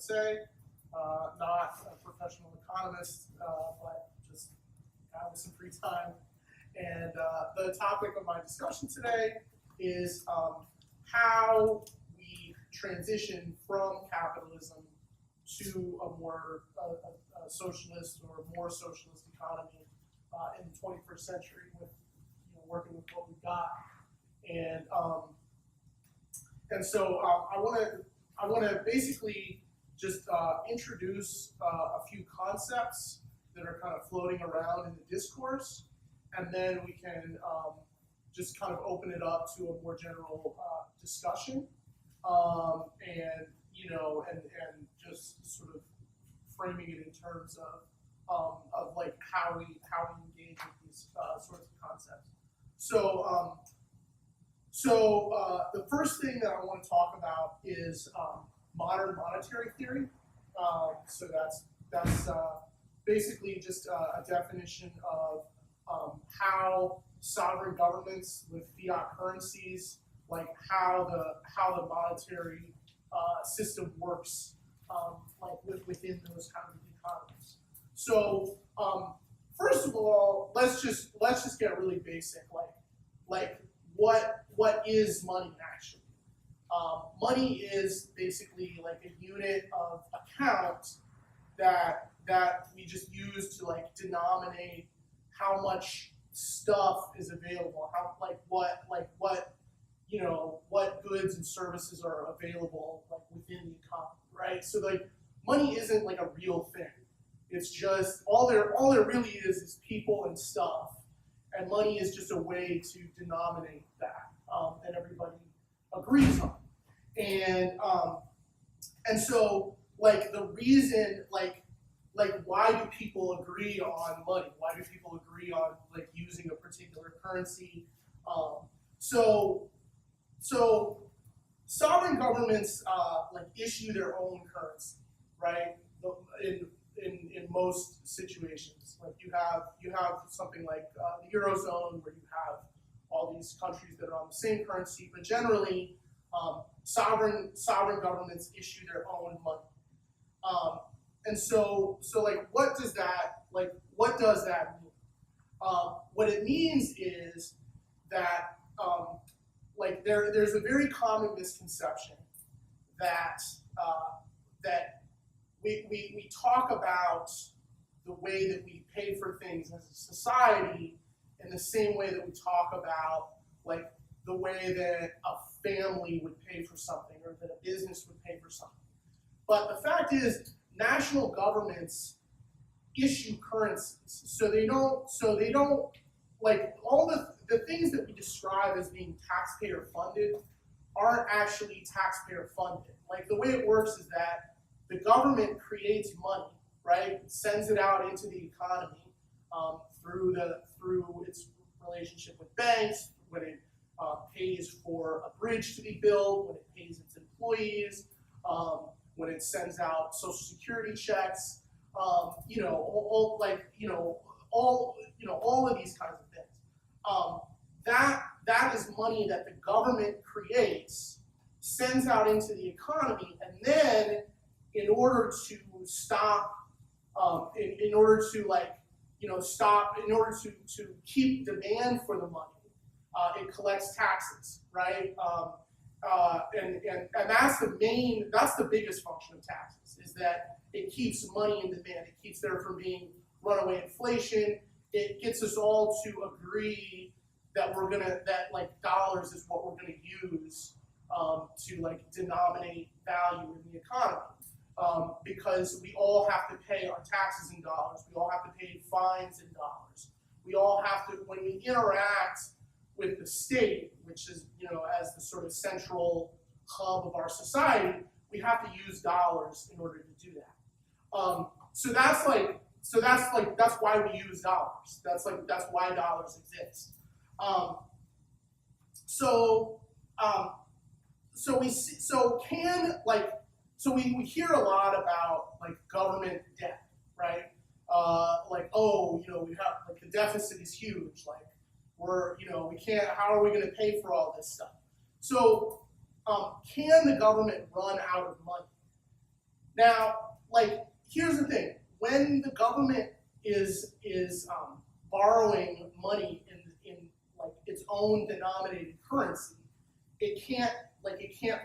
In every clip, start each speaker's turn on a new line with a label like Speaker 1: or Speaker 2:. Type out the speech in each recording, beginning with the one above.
Speaker 1: say. Not a professional economist, but just having some free time. And the topic of my discussion today is how we transition from capitalism to a more a socialist or more socialist economy in the 21st century with working with what we've got. And so I want to basically just introduce a few concepts that are kind of floating around in the discourse, and then we can just kind of open it up to a more general discussion, and just sort of framing it in terms of like how we engage with these sorts of concepts. So the first thing that I want to talk about is modern monetary theory. So that's basically just a definition of how sovereign governments with fiat currencies, like how the monetary system works, like within those kind of economies. So first of all, let's just get really basic, like what is money actually? Money is basically like a unit of account that we just use to like denominate how much stuff is available, what goods and services are available like within the economy, right? So like money isn't like a real thing. It's just all there really is people and stuff, and money is just a way to denominate that that everybody agrees on. And so like the reason like why do people agree on money? Why do people agree on like using a particular currency? So sovereign governments like issue their own currency, right? In most situations, like you have something like the Eurozone where you have all these countries that are on the same currency, but generally sovereign governments issue their own money. And so like what does that mean? What it means is that like there's a very common misconception that we talk about the way that we pay for things as a society in the same way that we talk about like the way that a family would pay for something or that a business would pay for something. But the fact is, national governments issue currencies, so they don't like all the things that we describe as being taxpayer funded aren't actually taxpayer funded. Like the way it works is that the government creates money, right? Sends it out into the economy through its relationship with banks, when it pays for a bridge to be built, when it pays its employees, when it sends out Social Security checks, all of these kinds of things. That is money that the government creates, sends out into the economy, and then in order to stop, in order to keep demand for the money, it collects taxes, right? And that's the biggest function of taxes, is that it keeps money in demand. It keeps there from being runaway inflation. It gets us all to agree that like dollars is what we're gonna use to like denominate value in the economy. Because we all have to pay our taxes in dollars. We all have to pay fines in dollars. We all have to, when we interact with the state, which is, as the sort of central hub of our society, we have to use dollars in order to do that. So that's why we use dollars. That's why dollars exist. We hear a lot about like government debt, right? We have like the deficit is huge. Like we can't. How are we going to pay for all this stuff? So can the government run out of money? Now, like, here's the thing: when the government is borrowing money in like its own denominated currency, it can't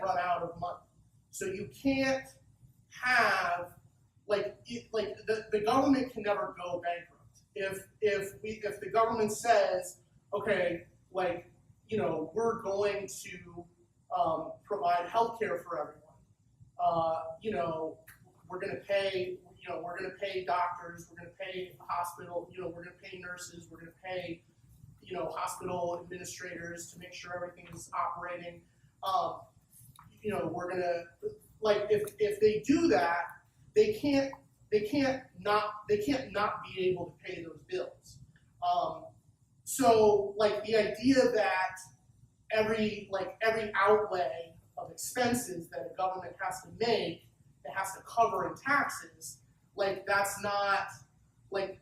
Speaker 1: run out of money. So you can't have the government can never go bankrupt. If the government says, okay, like, you know, we're going to provide health care for everyone, you know, we're going to pay doctors, we're going to pay hospital, you know, we're going to pay nurses, we're going to pay, you know, hospital administrators to make sure everything is operating. You know, we're going to, like, if they do that, they can't not be able to pay those bills. So, like, the idea that every outlay of expenses that a government has to make, it has to cover in taxes, like, that's not, like,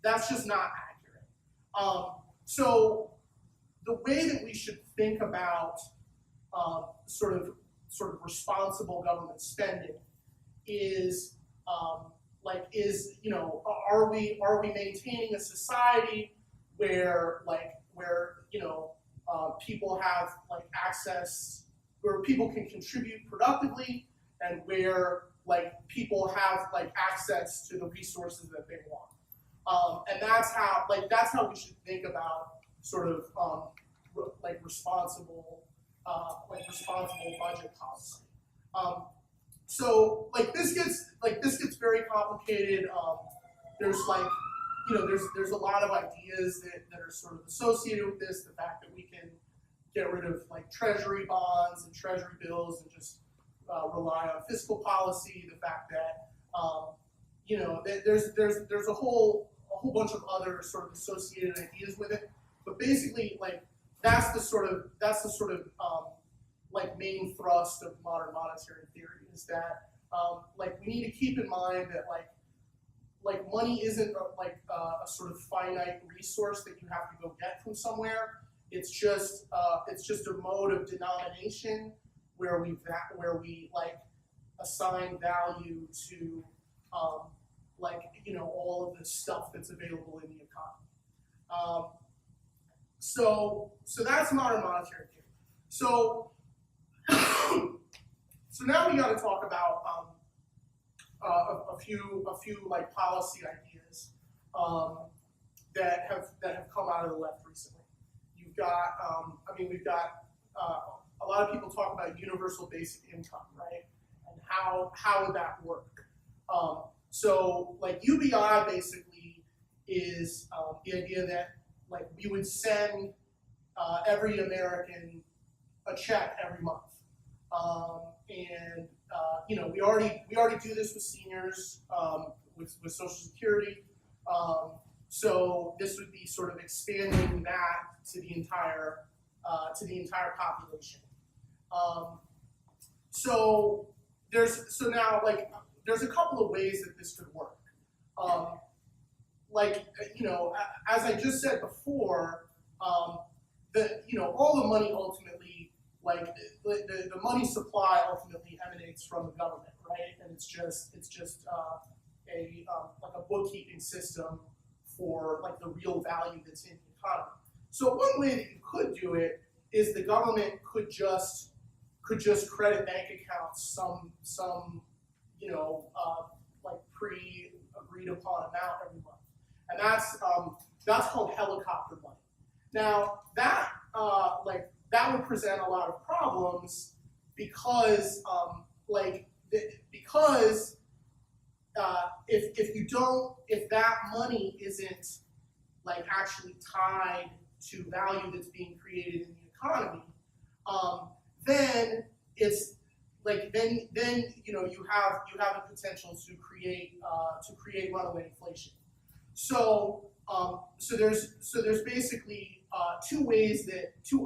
Speaker 1: that's just not accurate. So the way that we should think about sort of responsible government spending is you know, are we maintaining a society where you know, people have, like, access, where people can contribute productively, and where, like, people have, like, access to the resources that they want. And that's how we should think about sort of responsible budget policy. So, like, this gets very complicated. There's, like, you know, there's a lot of ideas that are sort of associated with this. The fact that we can get rid of, like, treasury bonds and treasury bills and just rely on fiscal policy. The fact that you know, there's a whole bunch of other sort of associated ideas with it. But basically, like, that's the sort of like, main thrust of modern monetary theory, is that like, we need to keep in mind that like money isn't a sort of finite resource that you have to go get from somewhere. It's just a mode of denomination where we like assign value to like, you know, all of the stuff that's available in the economy. So that's modern monetary theory. So now we got to talk about a few like, policy ideas that have come out of the left recently. You've got we've got a lot of people talk about universal basic income, right? And how would that work? So, like, UBI basically is the idea that, like, we would send every American a check every month, and you know, we already do this with seniors, with Social Security. So this would be sort of expanding that to the entire population. So now, like, there's a couple of ways that this could work. Like, you know, as I just said before, you know, all the money ultimately, like, the money supply ultimately emanates from the government, right? And it's just like a bookkeeping system for, like, the real value that's in the economy. So one way that you could do it is the government could just credit bank accounts some you know, like, pre-agreed upon amount every month, and that's called helicopter money. Now that that would present a lot of problems because if that money isn't, like, actually tied to value that's being created in the economy, then it's like then you know, you have the potential to create runaway inflation. So there's basically two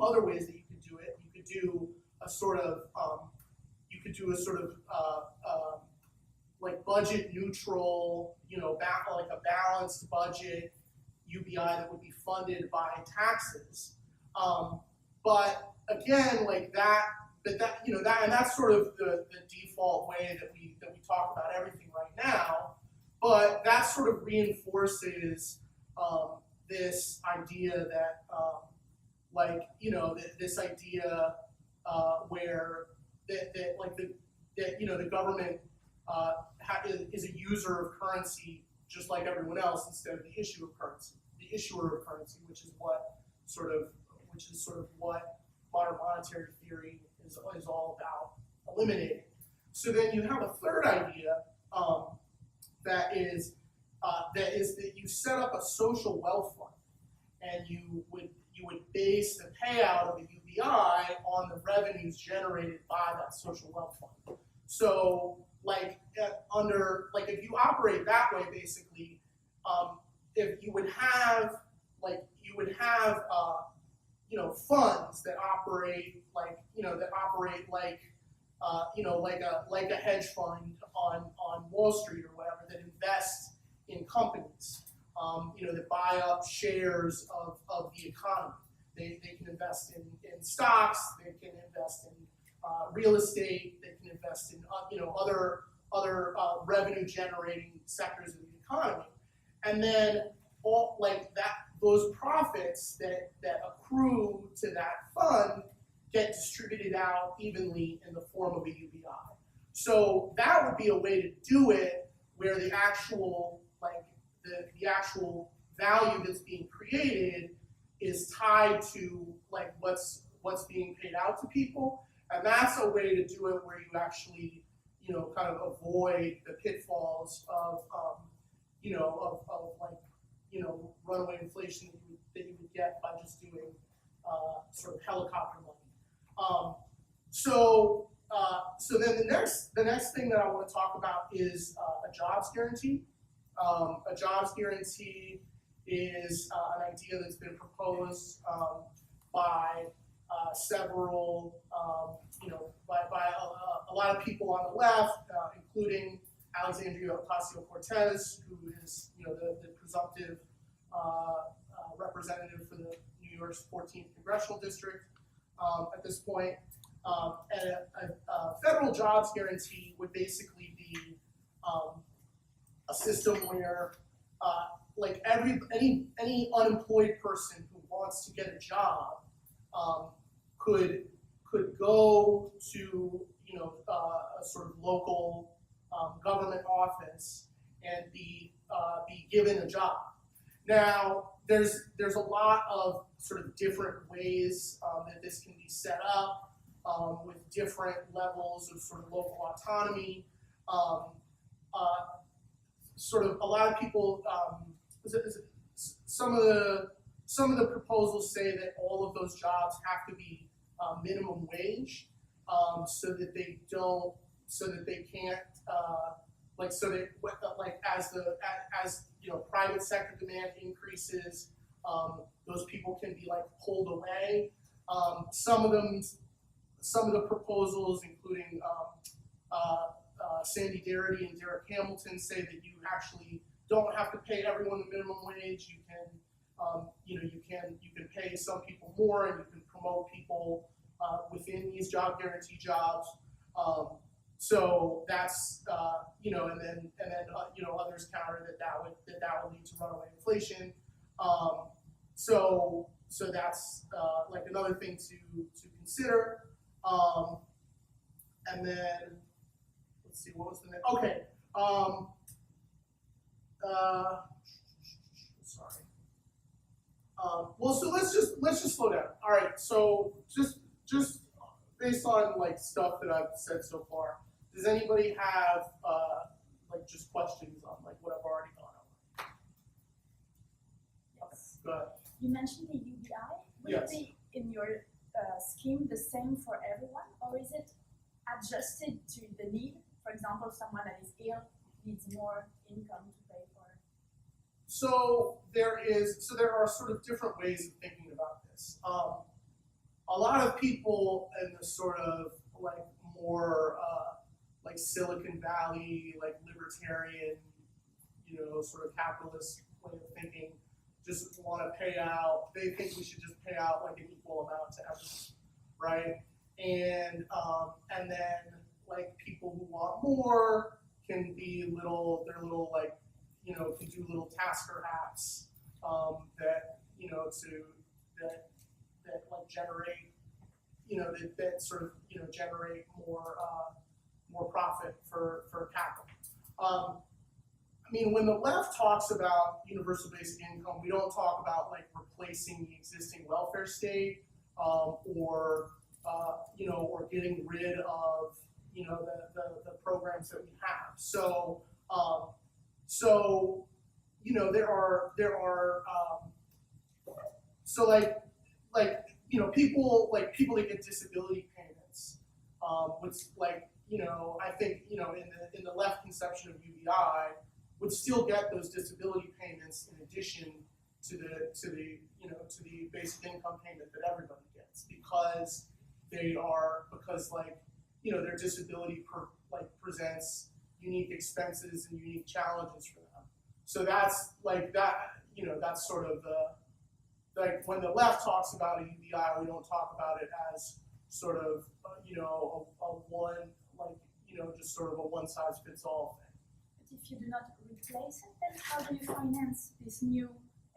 Speaker 1: other ways that you could do it. You could do a sort of like, budget neutral, you know, like a balanced budget UBI that would be funded by taxes. But again, like, but that's sort of the default way that we talk about everything right now. But that sort of reinforces this idea that, this idea where the government is a user of currency just like everyone else instead of the issuer of currency, which is sort of what modern monetary theory is all about eliminating. So then you have a third idea that is that you set up a social wealth fund, and you would base the payout of the UBI on the revenues generated by that social wealth fund. So if you operate that way, basically, if you would have funds that operate like a hedge fund on Wall Street or whatever, that invest in companies, that buy up shares of the economy. They can invest in stocks, they can invest in real estate, they can invest in other revenue generating sectors of the economy, and then those profits that accrue to that fund get distributed out evenly in the form of a UBI. So that would be a way to do it, where the actual the actual value that's being created is tied to what's being paid out to people, and that's a way to do it where you actually kind of avoid the pitfalls of runaway inflation that you would get by just doing sort of helicopter money. So then the next thing that I want to talk about is a jobs guarantee. A jobs guarantee is an idea that's been proposed by several, by a lot of people on the left, including Alexandria Ocasio-Cortez, who is the presumptive representative for the New York's 14th congressional district at this point. And a federal jobs guarantee would basically be a system where any unemployed person who wants to get a job could go to a sort of local government office and be given a job. Now there's a lot of sort of different ways that this can be set up with different levels of sort of local autonomy. Sort of a lot of people, some of the proposals say that all of those jobs have to be minimum wage, so that they can't, as private sector demand increases, those people can be pulled away. Some of the proposals, including Sandy Darity and Derek Hamilton, say that you actually don't have to pay everyone the minimum wage. You can pay some people more, and you can promote people within these job guarantee jobs. So that's and then others counter that would lead to runaway inflation. So that's another thing to consider. And then let's see, what was the next? Okay. Sorry. Well, so let's just slow down. All right. So just based on stuff that I've said so far, does anybody have just questions on what I've already gone over?
Speaker 2: Yes.
Speaker 1: Go ahead.
Speaker 2: You mentioned the UBI. Will
Speaker 1: Yes.
Speaker 2: it be in your scheme the same for everyone, or is it adjusted to the need? For example, someone that is ill needs more income to pay for it.
Speaker 1: So there are sort of different ways of thinking about this. A lot of people in the sort of more Silicon Valley, libertarian, sort of capitalist way of thinking, just want to pay out. They think we should just pay out an equal amount to everyone, right? and then like people who want more can be they're little like, can do little tasker apps that that like generate, that sort of generate more profit for capital. I mean, when the left talks about universal basic income, we don't talk about like replacing the existing welfare state, or getting rid of the programs that we have. So there are people that get disability payments, which I think in the left conception of UBI would still get those disability payments in addition to the basic income payment that everybody gets, because their disability presents unique expenses and unique challenges for them. So that's that's sort of when the left talks about a UBI, we don't talk about it as sort of just sort of a one size fits all thing.
Speaker 2: But if you do not replace it, then how do you finance this new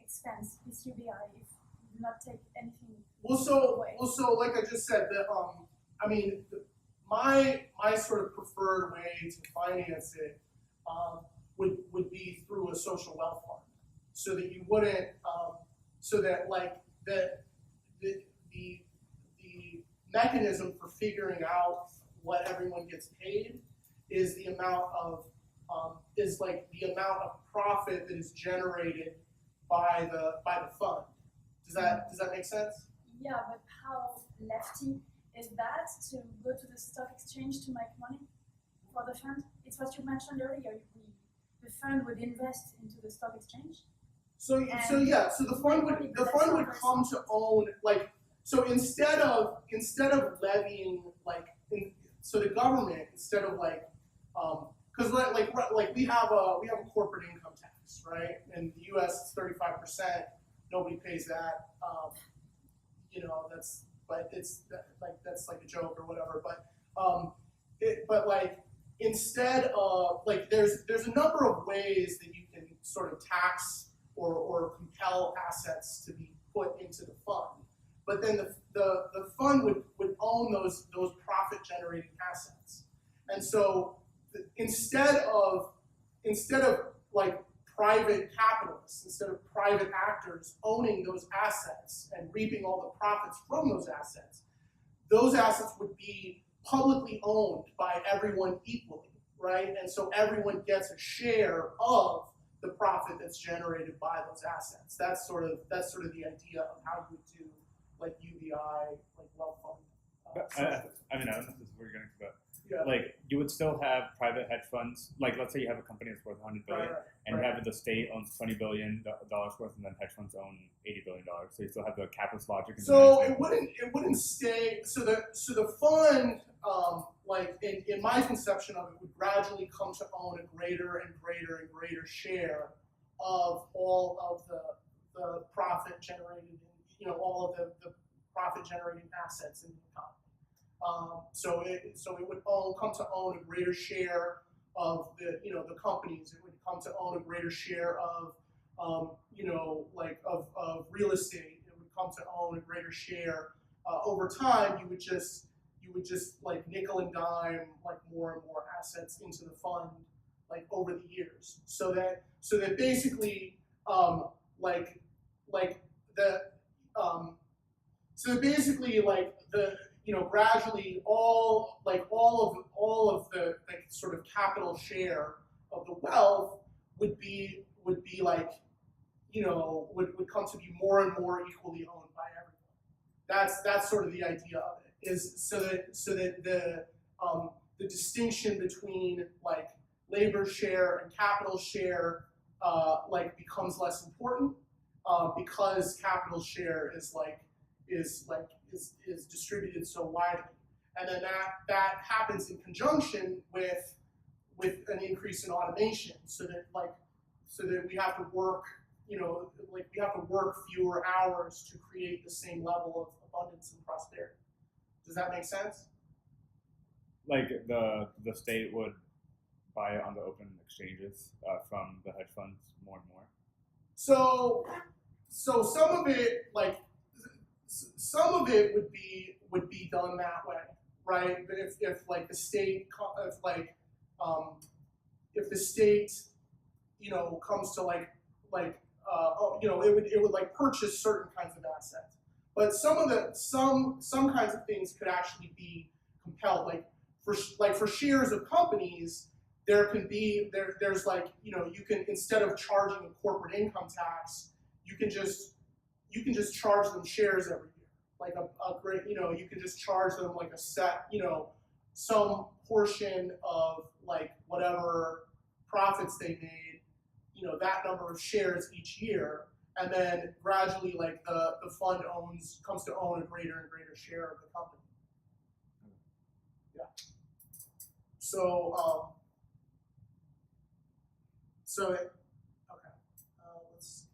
Speaker 2: expense, this UBI, if you do not take anything away?
Speaker 1: Like I just said, my sort of preferred way to finance it would be through a social wealth fund, so that you wouldn't, so that like the mechanism for figuring out what everyone gets paid is the amount of profit that is generated by the fund. Does that make sense?
Speaker 2: Yeah, but how lefty is that to go to the stock exchange to make money for the fund? It's what you mentioned earlier. The fund would invest into the stock exchange.
Speaker 1: So the fund would come to own instead of levying so the government, instead of because we have a corporate income tax, right? In the U.S. it's 35%. Nobody pays that. That's like a joke or whatever. But instead of there's a number of ways that you can sort of tax or compel assets to be put into the fund. But then the fund would own those profit generating assets. And so instead of private capitalists, instead of private actors owning those assets and reaping all the profits from those assets would be publicly owned by everyone equally, right? And so everyone gets a share of the profit that's generated by those assets. That's sort of the idea of how you would do UBI, wealth fund.
Speaker 3: I don't know if this is where you're going to, but
Speaker 1: Yeah.
Speaker 3: You would still have private hedge funds. Let's say you have a company that's worth $100 billion, and you have the state owns $20 billion worth, and then hedge funds own $80 billion. So you still have the capitalist logic.
Speaker 1: So it wouldn't stay. So the fund, in my conception of it, would gradually come to own a greater and greater and greater share of all of the profit generated, all of the profit generating assets in the economy. So it would come to own a greater share of the companies. It would come to own a greater share of of real estate. It would come to own a greater share. Over time, you would just nickel and dime more and more assets into the fund over the years, so that basically gradually all of the sort of capital share of the wealth would come to be more and more equally owned by everyone. That's sort of the idea of it, is so that the distinction between labor share and capital share becomes less important, because capital share is distributed so widely, and then that happens in conjunction with an increase in automation, so that we have to work fewer hours to create the same level of abundance and prosperity. Does that make sense?
Speaker 3: Like the state would buy it on the open exchanges from the hedge funds more and more.
Speaker 1: So some of it, like some of it would be done that way, right? But if like the state, if the state, you know, comes to you know, it would like purchase certain kinds of assets. But some kinds of things could actually be compelled, like for shares of companies, there's like, you know, you can, instead of charging a corporate income tax, you can just charge them shares every year, like a great, you know, you can just charge them like a set, you know, some portion of like whatever profits they made, you know, that number of shares each year, and then gradually like the fund comes to own a greater and greater share of the company. Yeah. So okay. Let's see.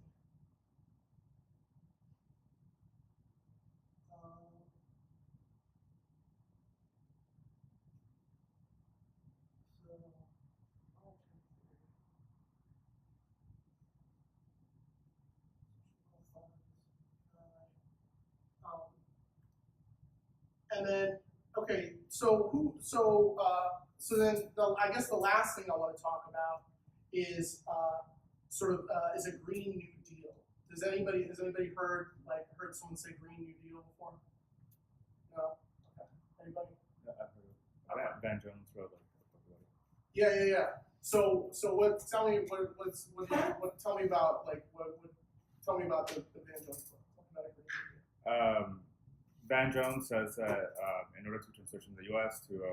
Speaker 1: And then, okay, so then I guess the last thing I want to talk about is is a Green New Deal. Has anybody heard someone say Green New Deal before? No. Okay. Anybody?
Speaker 3: Yeah, I've heard of it. Van Jones wrote like a book about it.
Speaker 1: Yeah. So what? Tell me tell me about tell me about the Van Jones book. Talk about a Green New Deal.
Speaker 3: Van Jones says that in order to transition the U.S. to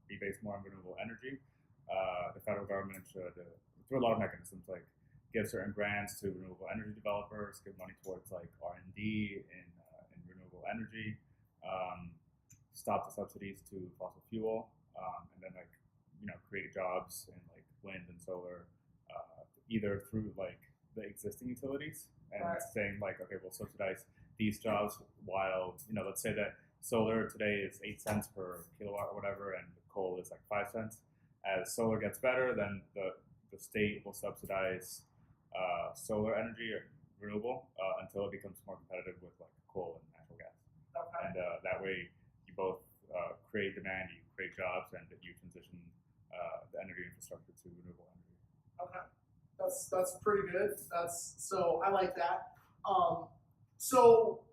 Speaker 3: be based more on renewable energy, the federal government should, through a lot of mechanisms, like give certain grants to renewable energy developers, give money towards like R&D in renewable energy, stop the subsidies to fossil fuel, and then like, you know, create jobs in like wind and solar, either through like the existing utilities and
Speaker 1: Right.
Speaker 3: saying like, okay, we'll subsidize these jobs while, you know, let's say that solar today is 8 cents per kilowatt or whatever, and coal is like 5 cents. As solar gets better, then the state will subsidize solar energy or renewable until it becomes more competitive with like coal and natural gas.
Speaker 1: Okay.
Speaker 3: And that way you both create demand, you create jobs, and you transition the energy infrastructure to renewable energy.
Speaker 1: Okay. That's pretty good. So I like that. So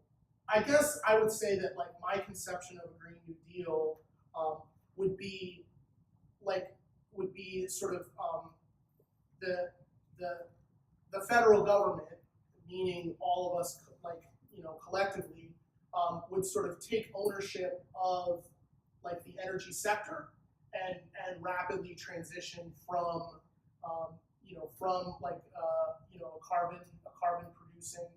Speaker 1: I guess I would say that like my conception of a Green New Deal would be sort of the federal government, meaning all of us, like, you know, collectively, would sort of take ownership of like the energy sector and rapidly transition from a carbon producing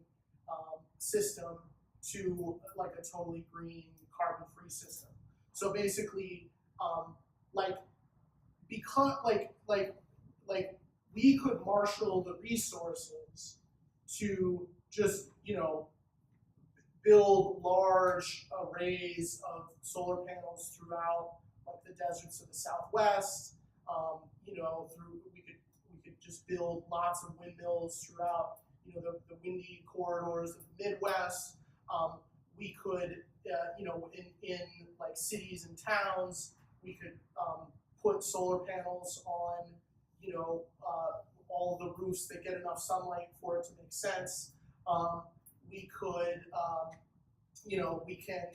Speaker 1: system to like a totally green, carbon free system. So basically, we could marshal the resources to just, you know, build large arrays of solar panels throughout like the deserts of the Southwest. You know, we could just build lots of windmills throughout, you know, the windy corridors of the Midwest. We could, you know, in like cities and towns, we could put solar panels on, you know, all the roofs that get enough sunlight for it to make sense. We could, you know, we can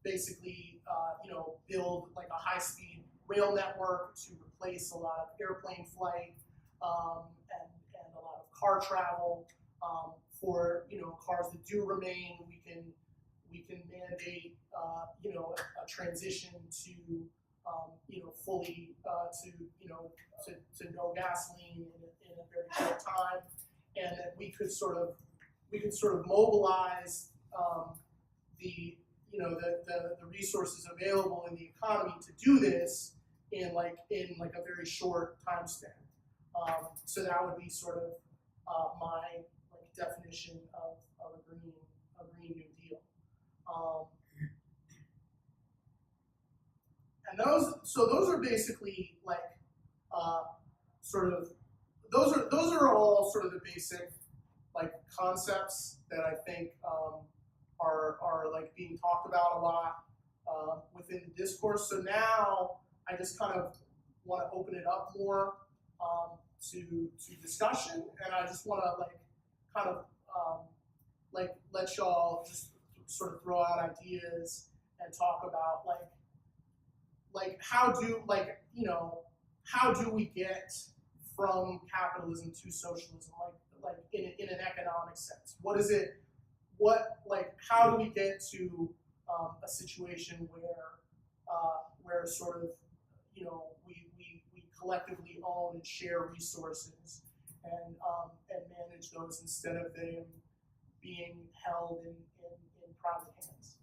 Speaker 1: basically, you know, build like a high-speed rail network to replace a lot of airplane flight and a lot of car travel. For, you know, cars that do remain, we can mandate, you know, a transition to, you know, fully to, you know, to no gasoline in a very short time, and that we could sort of mobilize the, you know, the resources available in the economy to do this in a very short time span. So that would be sort of my definition of a green New Deal. And those are basically like those are all sort of the basic like concepts that I think are like being talked about a lot within the discourse. So now I just kind of want to open it up more to discussion, and I just want to like kind of like let y'all just sort of throw out ideas and talk about like how do we get from capitalism to socialism, like in an economic sense? What is it? How do we get to a situation where sort of we collectively own and share resources and manage those instead of them being held in private hands?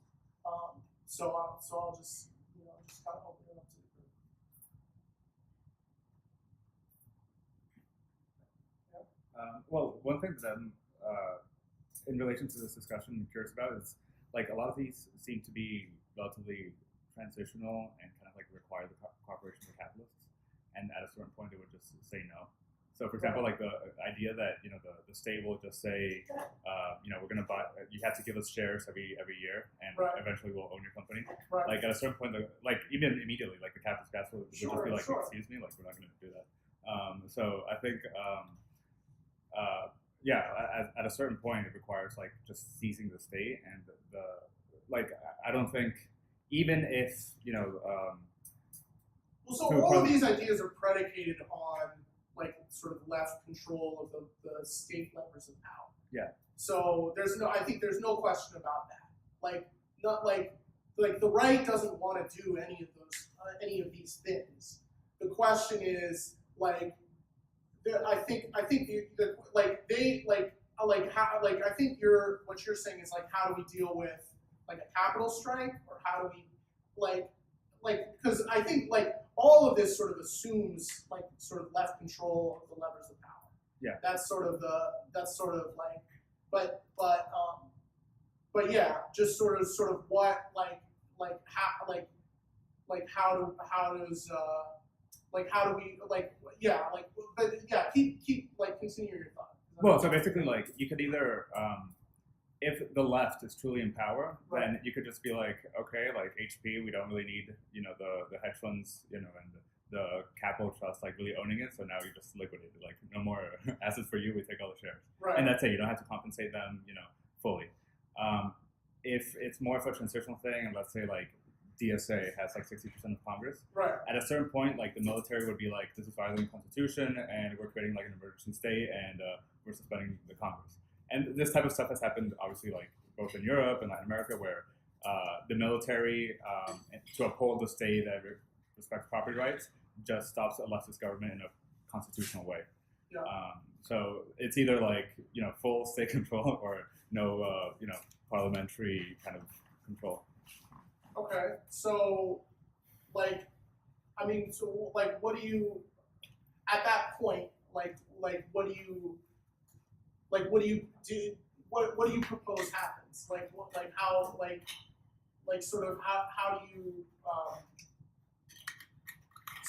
Speaker 1: So I'll just kind of open it up to the group.
Speaker 3: Well, one thing that I'm, in relation to this discussion, I'm curious about is like a lot of these seem to be relatively transitional and kind of like require the cooperation of capitalists, and at a certain point they would just say no. So, for example, like the idea that the state will just say, we're going to buy. You have to give us shares every year, and eventually we'll own your company.
Speaker 1: Right.
Speaker 3: Like at a certain point, like even immediately, like the capitalist gas would just be like, excuse me, like we're not going to do that. So I think, at a certain point, it requires like just seizing the state, and I don't think even if
Speaker 1: so all of these ideas are predicated on like sort of left control of the state levers of power.
Speaker 3: Yeah.
Speaker 1: So I think there's no question about that. Like the right doesn't want to do any of these things. The question is like, I think what you're saying is like, how do we deal with like a capital strike, or how do we because I think like all of this sort of assumes like sort of left control of the levers of power.
Speaker 3: Yeah.
Speaker 1: That's sort of like, but yeah, just sort of what keep continue your thought.
Speaker 3: Well, so basically, like you could either, if the left is truly in power, then you could just be like, okay, like HP, we don't really need the hedge funds, and the capital trust like really owning it. So now you just liquidate it, like no more assets for you. We take all the shares, and that's it. You don't have to compensate them, fully. If it's more of a transitional thing, and let's say like DSA has like 60% of Congress.
Speaker 1: Right.
Speaker 3: At a certain point, like the military would be like, this is violating the Constitution, and we're creating like an emergency state, and we're suspending the Congress. And this type of stuff has happened, obviously, like both in Europe and Latin America, where the military, to uphold the state that respects property rights, just stops a leftist government in a constitutional way.
Speaker 1: Yeah.
Speaker 3: So it's either like full state control or no parliamentary kind of control.
Speaker 1: Okay, so what do you at that point what do you do? What do you propose happens? How do you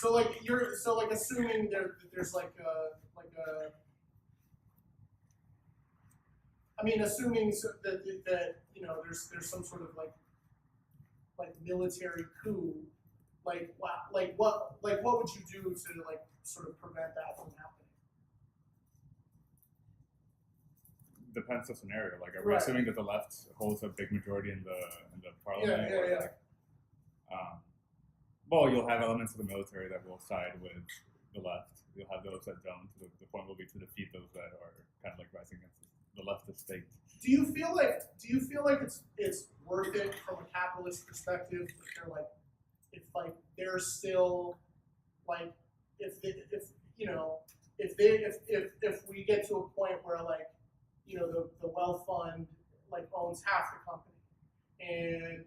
Speaker 1: assuming there's assuming that there's some sort of like military coup, what would you do to sort of prevent that from happening?
Speaker 3: Depends on the scenario. Like, are we assuming that the left holds a big majority in the parliament?
Speaker 1: Yeah.
Speaker 3: Well, you'll have elements of the military that will side with the left. You'll have those that don't. The point will be to defeat those that are kind of like rising against the leftist state. Do you feel like
Speaker 1: it's worth it from a capitalist perspective? If they're still if we get to a point where the wealth fund owns half the company, and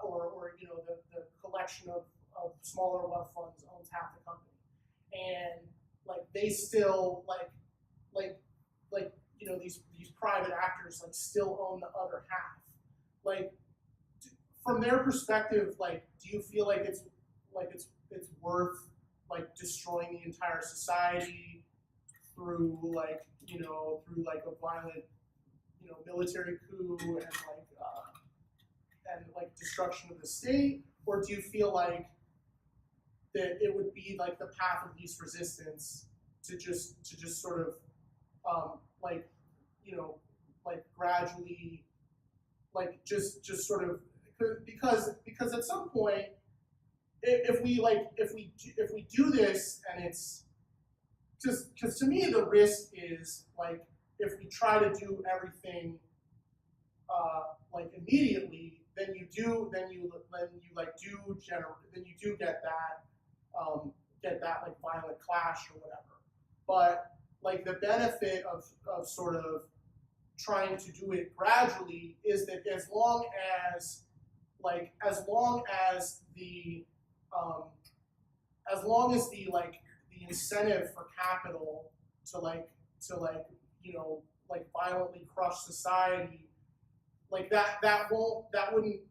Speaker 1: or the collection of smaller wealth funds owns half the company, and they still these private actors still own the other half. From their perspective, do you feel like it's it's worth like destroying the entire society through like through like a violent military coup and like destruction of the state, or do you feel like that it would be like the path of least resistance to just sort of like like gradually like just sort of because at some point if we do this, and it's just because to me the risk is like if we try to do everything like immediately, then you do get that like violent clash or whatever. The benefit of sort of trying to do it gradually is that as long as the incentive for capital to violently crush society, that wouldn't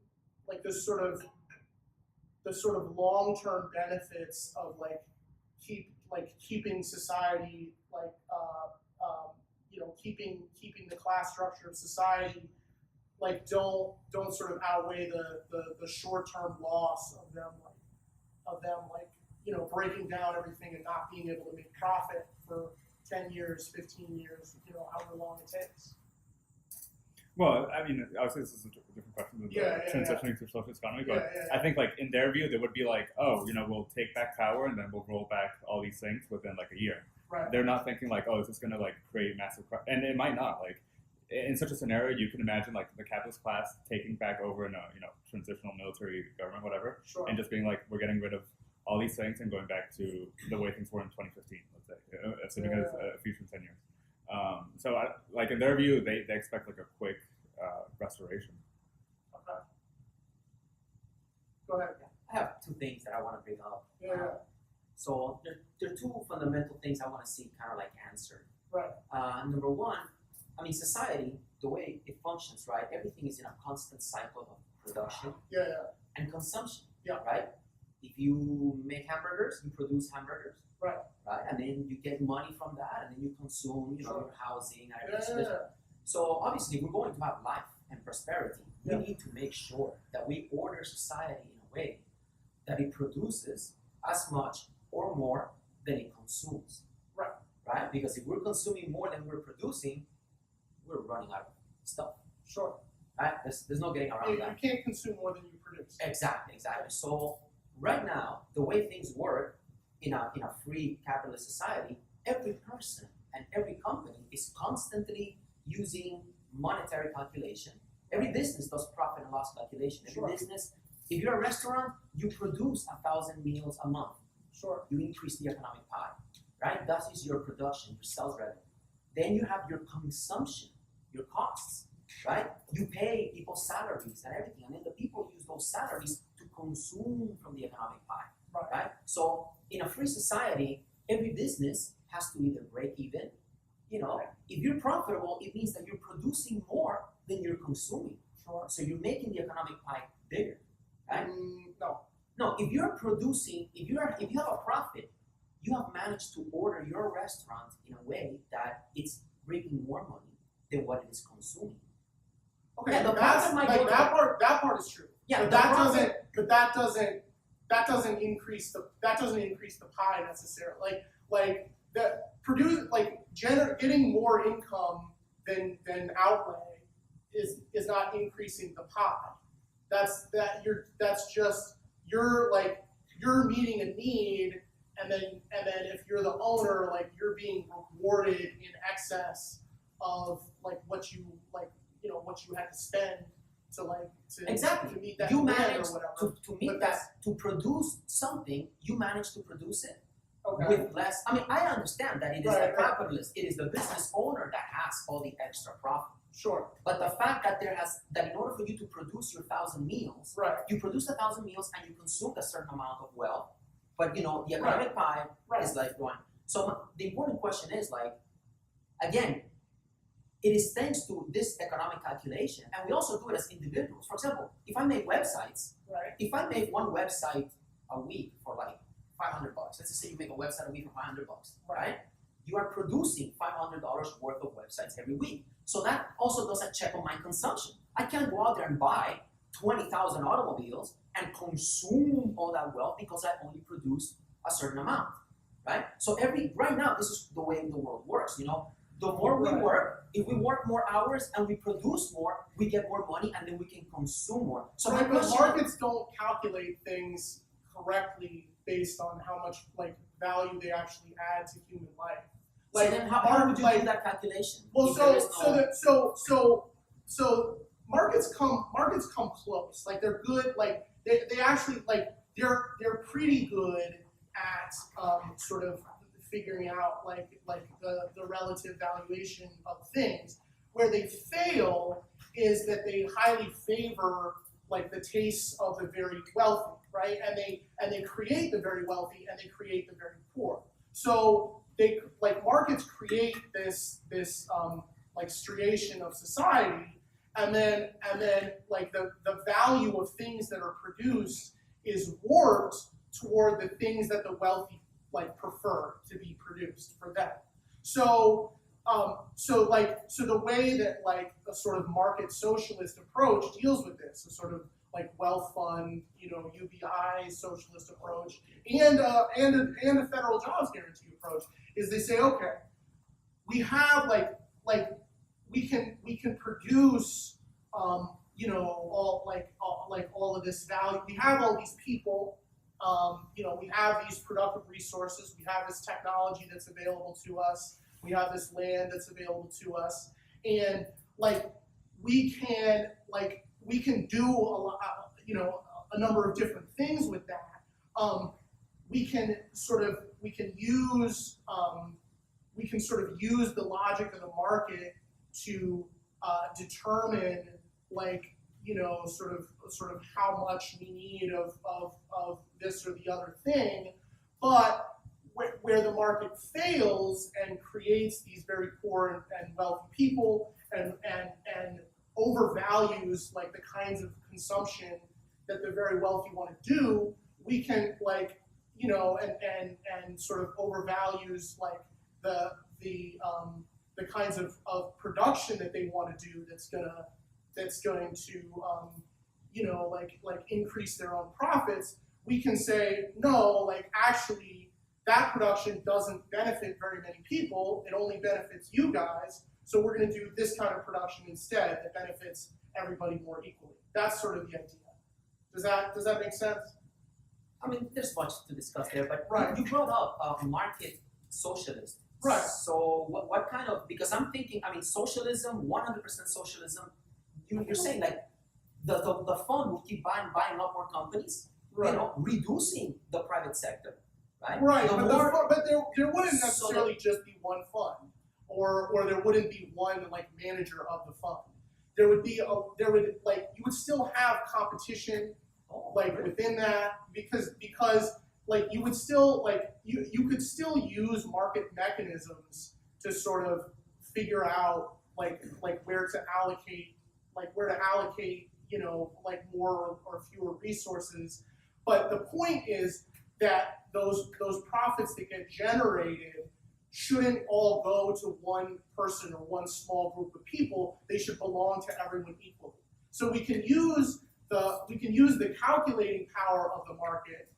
Speaker 1: the sort of long-term benefits of keeping society keeping the class structure of society don't sort of outweigh the short-term loss of them breaking down everything and not being able to make profit for 10 years, 15 years, however long it takes.
Speaker 3: Well, I mean, obviously this is a different question than transitioning to socialist economy, but I think in their view, they would be like, oh, we'll take back power and then we'll roll back all these things within a year.
Speaker 1: Right.
Speaker 3: They're not thinking oh, is this going to create massive, and it might not. In such a scenario, you can imagine the capitalist class taking back over in a transitional military government, whatever,
Speaker 1: sure.
Speaker 3: and just being we're getting rid of all these things and going back to the way things were in 2015, let's say, assuming it's a future 10 years. So in their view, they expect a quick restoration.
Speaker 1: Okay. Go ahead.
Speaker 4: I have two things that I want to bring up.
Speaker 1: Yeah.
Speaker 4: So there are two fundamental things I want to see kind of answered.
Speaker 1: Right.
Speaker 4: Number one, I mean, society, the way it functions, right? Everything is in a constant cycle of production and consumption.
Speaker 1: Yeah.
Speaker 4: Right? If you make hamburgers, you produce hamburgers.
Speaker 1: Right.
Speaker 4: Right? And then you get money from that, and then you consume,
Speaker 1: sure.
Speaker 4: your housing and everything. So obviously, if we're going to have life and prosperity, we need to make sure that we order society in a way that it produces as much or more than it consumes.
Speaker 1: Right.
Speaker 4: Right? Because if we're consuming more than we're producing, we're running out of stuff.
Speaker 1: Sure.
Speaker 4: Right? There's no getting around that.
Speaker 1: You can't consume more than you produce.
Speaker 4: Exactly. So right now, the way things work in a free capitalist society, every person and every company is constantly using monetary calculation. Every business does profit and loss calculation. Every business, if you're a restaurant, you produce 1,000 meals a month.
Speaker 1: Sure.
Speaker 4: You increase the economic pie, right? That is your production, your sales revenue. Then you have your consumption, your costs, right? You pay people salaries and everything, and then the people use those salaries to consume from the economic pie, right? So in a free society, every business has to either break even. If you're profitable, it means that you're producing more than you're consuming.
Speaker 1: Sure.
Speaker 4: So you're making the economic pie bigger, right?
Speaker 1: No.
Speaker 4: If you're producing, if you have a profit, you have managed to order your restaurant in a way that it's bringing more money than what it is consuming.
Speaker 1: Okay,
Speaker 4: yeah,
Speaker 1: that part is true.
Speaker 4: Yeah,
Speaker 1: but that doesn't increase the pie necessarily. Getting more income than outlay is not increasing the pie. You're meeting a need, and then if you're the owner, you're being rewarded in excess of what you had to spend to meet that
Speaker 4: you
Speaker 1: demand
Speaker 4: managed
Speaker 1: or whatever.
Speaker 4: to meet that, to produce something, you managed to produce it with less. I mean, I understand that it is the capitalist, it is the business owner that has all the extra profit.
Speaker 1: Sure.
Speaker 4: But the fact that in order for you to produce your 1,000 meals, you produce 1,000 meals and you consume a certain amount of wealth, but the economic pie is going. So the important question is again, it is thanks to this economic calculation, and we also do it as individuals. For example, if I make websites, if I make one website a week for like $500. Let's just say you make a website a week for $500, right? You are producing $500 worth of websites every week. So that also does a check on my consumption. I can't go out there and buy 20,000 automobiles and consume all that wealth because I only produce a certain amount, right? So right now, this is the way the world works, you know? The more we work, if we work more hours and we produce more, we get more money and then we can consume more. So my question,
Speaker 1: markets don't calculate things correctly based on how much like value they actually add to human life. Like,
Speaker 4: so then how would you do that calculation?
Speaker 1: Well, so markets come close. Like they're good. Like they actually like they're pretty good at sort of figuring out like the relative valuation of things. Where they fail is that they highly favor like the tastes of the very wealthy, right? And they create the very wealthy and they create the very poor. So they like markets create this like striation of society, and then like the value of things that are produced is warped toward the things that the wealthy like prefer to be produced for them. So the way that like a sort of market socialist approach deals with this, a sort of like wealth fund, you know, UBI socialist approach, and a federal jobs guarantee approach, is they say, okay, we have like we can produce you know all of this value. We have all these people. You know, we have these productive resources. We have this technology that's available to us. We have this land that's available to us, and like we can do a lot, you know, a number of different things with that. We can sort of use the logic of the market to determine like, you know, sort of how much we need of this or the other thing, but where the market fails and creates these very poor and wealthy people and overvalues like the kinds of consumption that the very wealthy want to do, we can like, you know, and sort of overvalues like the kinds of production that they want to do that's going to you know, like increase their own profits. We can say, no, like actually that production doesn't benefit very many people. It only benefits you guys. So we're going to do this kind of production instead that benefits everybody more equally. That's sort of the idea. Does that make sense?
Speaker 4: I mean, there's much to discuss there, but
Speaker 1: right.
Speaker 4: You brought up market socialist.
Speaker 1: Right.
Speaker 4: So what kind of, because I'm thinking, I mean, socialism, 100% socialism, you're saying like the fund will keep buying up more companies, right. You know, reducing the private sector, right?
Speaker 1: Right, but there wouldn't necessarily just be one fund, or there wouldn't be one like manager of the fund. You would still have competition within that because like you would still like you could still use market mechanisms to sort of figure out like where to allocate you know, like more or fewer resources. But the point is that those profits that get generated shouldn't all go to one person or one small group of people. They should belong to everyone equally. So we can use the calculating power of the market,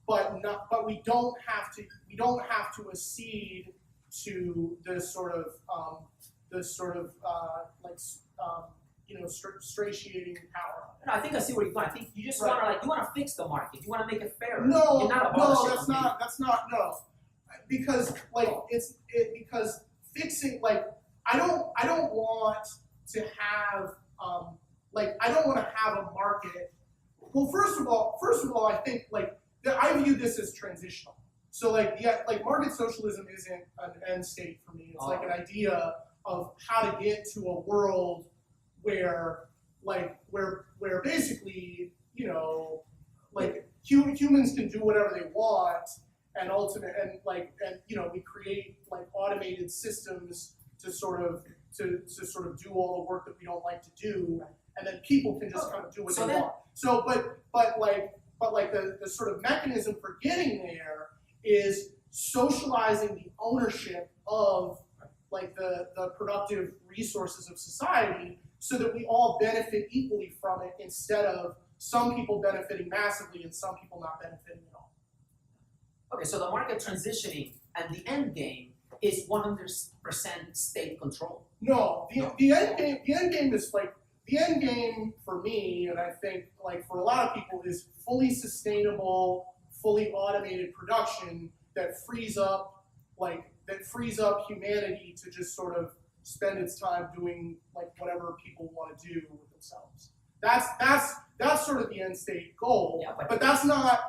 Speaker 1: but we don't have to accede to this sort of you know, stratiating power.
Speaker 4: No, I think I see where you're going. I think you just
Speaker 1: right.
Speaker 4: want to fix the market. You want to make it fair.
Speaker 1: No,
Speaker 4: you're not
Speaker 1: that's not because because fixing like I don't want to have I don't want to have a market. Well, first of all, I think I view this as transitional. So like market socialism isn't an end state for me. It's like an idea of how to get to a world where basically, you know, like humans can do whatever they want, and you know, we create like automated systems to sort of do all the work that we don't like to do, and then people can just kind of do what they want. So but like the sort of mechanism for getting there is socializing the ownership of like the productive resources of society so that we all benefit equally from it instead of some people benefiting massively and some people not benefiting at all.
Speaker 4: Okay, so the market transitioning and the end game is 100% state control.
Speaker 1: No, the end game is like, the end game for me, and I think like for a lot of people, is fully sustainable, fully automated production that frees up humanity to just sort of spend its time doing like whatever people want to do with themselves. That's sort of the end state goal.
Speaker 4: Yeah,
Speaker 1: but that's not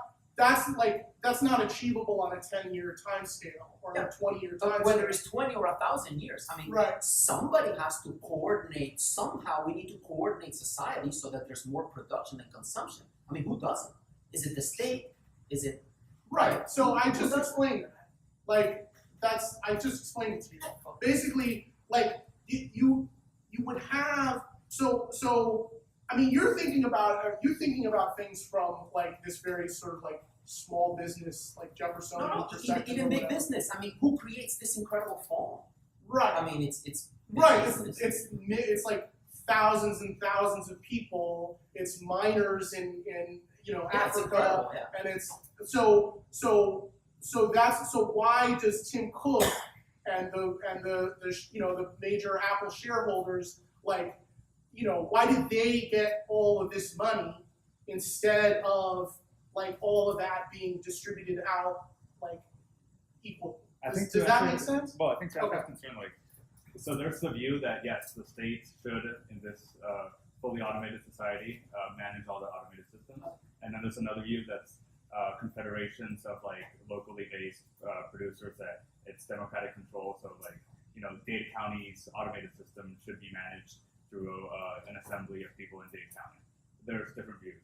Speaker 1: achievable on a 10-year time scale or a 20-year time scale.
Speaker 4: Whether it's 20 or 1,000 years, I mean,
Speaker 1: right.
Speaker 4: Somebody has to coordinate. Somehow we need to coordinate society so that there's more production and consumption. I mean, who doesn't? Is it the state? Is it
Speaker 1: right? So I just explained that. Like I just explained it to you. Basically, like you would have so. I mean, you're thinking about things from like this very sort of like small business, like Jeffersonian perspective.
Speaker 4: Even big business. I mean, who creates this incredible farm?
Speaker 1: Right.
Speaker 4: I mean, it's
Speaker 1: right. It's like thousands and thousands of people. It's miners in Africa, and it's so why does Tim Cook and the major Apple shareholders like why did they get all of this money instead of like all of that being distributed out like equally? Does that make sense?
Speaker 3: Well, I think to answer that concern, like, so there's the view that yes, the state should, in this fully automated society, manage all the automated systems, and then there's another view that's confederations of like locally based producers that it's democratic control. So like Dade County's automated system should be managed through an assembly of people in Dade County. There's different views.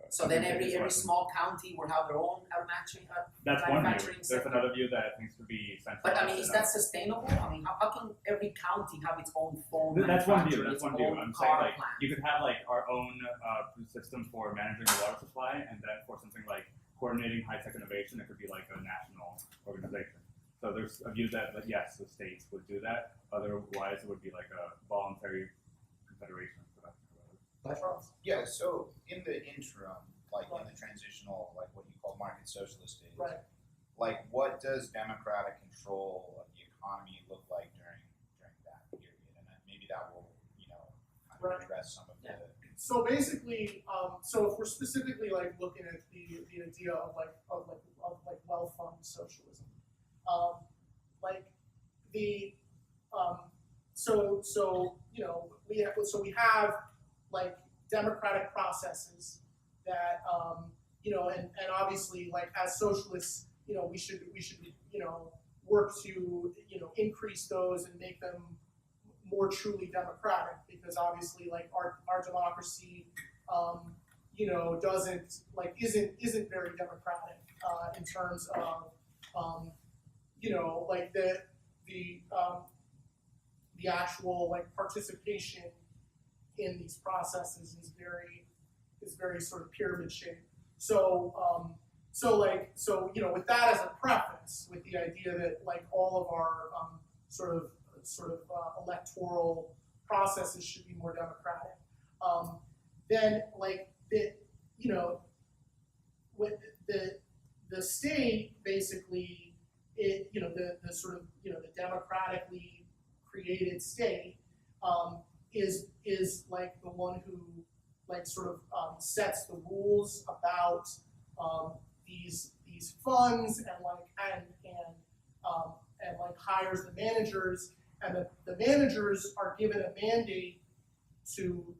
Speaker 4: So then every small county will have their own manufacturing.
Speaker 3: That's one view. There's another view that thinks to be centralized.
Speaker 4: But I mean, is that sustainable? I mean, how can every county have its own phone?
Speaker 3: That's one view. That's one view. I'm saying like
Speaker 4: plant?
Speaker 3: You could have like our own system for managing the water supply, and then for something like coordinating high-tech innovation, it could be like a national organization. So there's a view that yes, the states would do that. Otherwise, it would be like a voluntary confederation.
Speaker 5: Yeah, so in the interim, like in the transitional, like what you call market socialist days,
Speaker 1: right.
Speaker 5: Like what does democratic control of the economy look like during that period? And then maybe that will, kind of address some of the.
Speaker 1: So basically, so if we're specifically like looking at the idea of wealth fund socialism, we have like democratic processes that and obviously like as socialists we should work to increase those and make them more truly democratic, because obviously like our democracy doesn't like isn't very democratic in terms of like the actual like participation in these processes is very sort of pyramid shaped. So with that as a preface, with the idea that like all of our sort of electoral processes should be more democratic, then like with the state basically the sort of the democratically created state is like the one who like sort of sets the rules about these funds and hires the managers, and the managers are given a mandate to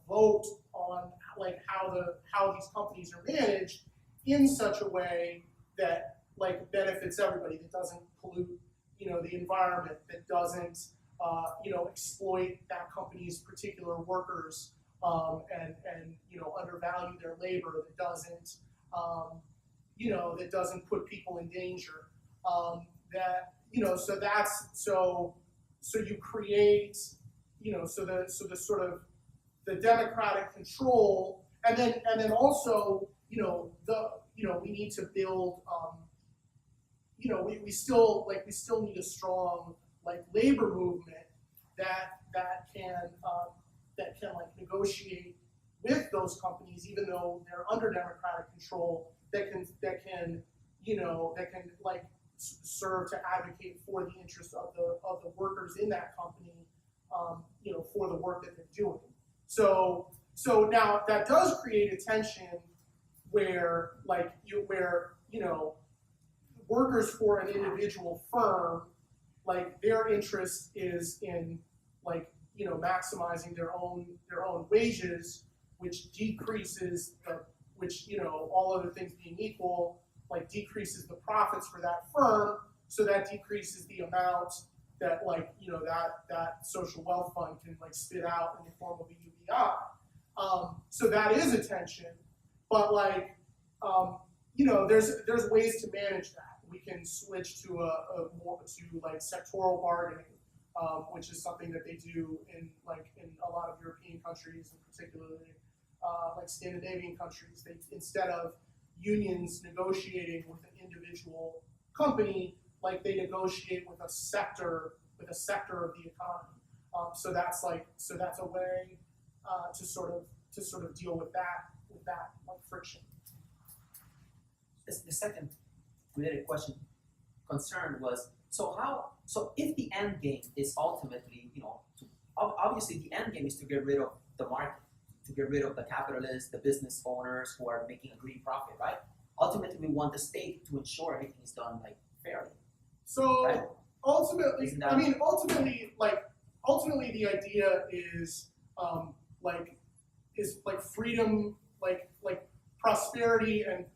Speaker 1: vote on like how these companies are managed in such a way that like benefits everybody, that doesn't pollute the environment, that doesn't exploit that company's particular workers and undervalue their labor, that doesn't put people in danger, so you create so the sort of the democratic control, and then also we need to build, we still need a strong like labor movement that can like negotiate with those companies, even though they're under democratic control, that can like serve to advocate for the interests of the workers in that company, for the work that they're doing. So now that does create a tension where workers for an individual firm, like their interest is in maximizing their own wages, which decreases all other things being equal, like decreases the profits for that firm, so that decreases the amount that that social wealth fund can like spit out in the form of a UBI. So that is a tension, but there's ways to manage that. We can switch to more like sectoral bargaining, which is something that they do in a lot of European countries, and particularly like Scandinavian countries. They, instead of unions negotiating with an individual company, like they negotiate with a sector of the economy. So that's a way to sort of deal with that like friction.
Speaker 4: The second related concern was, so if the end game is ultimately, obviously the end game is to get rid of the market, to get rid of the capitalists, the business owners who are making a greedy profit, right? Ultimately, we want the state to ensure everything is done like fairly.
Speaker 1: So
Speaker 4: right?
Speaker 1: ultimately, ultimately the idea is freedom, like prosperity and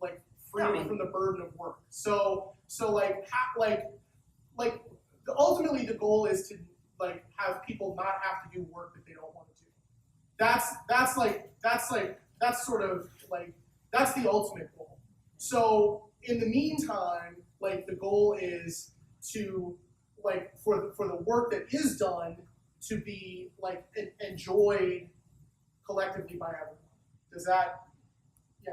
Speaker 1: like freedom from the burden of work. So ultimately the goal is to like have people not have to do work that they don't want to do. That's the ultimate goal. So in the meantime, like the goal is to like for the work that is done to be like enjoyed collectively by everyone. Does that? Yeah.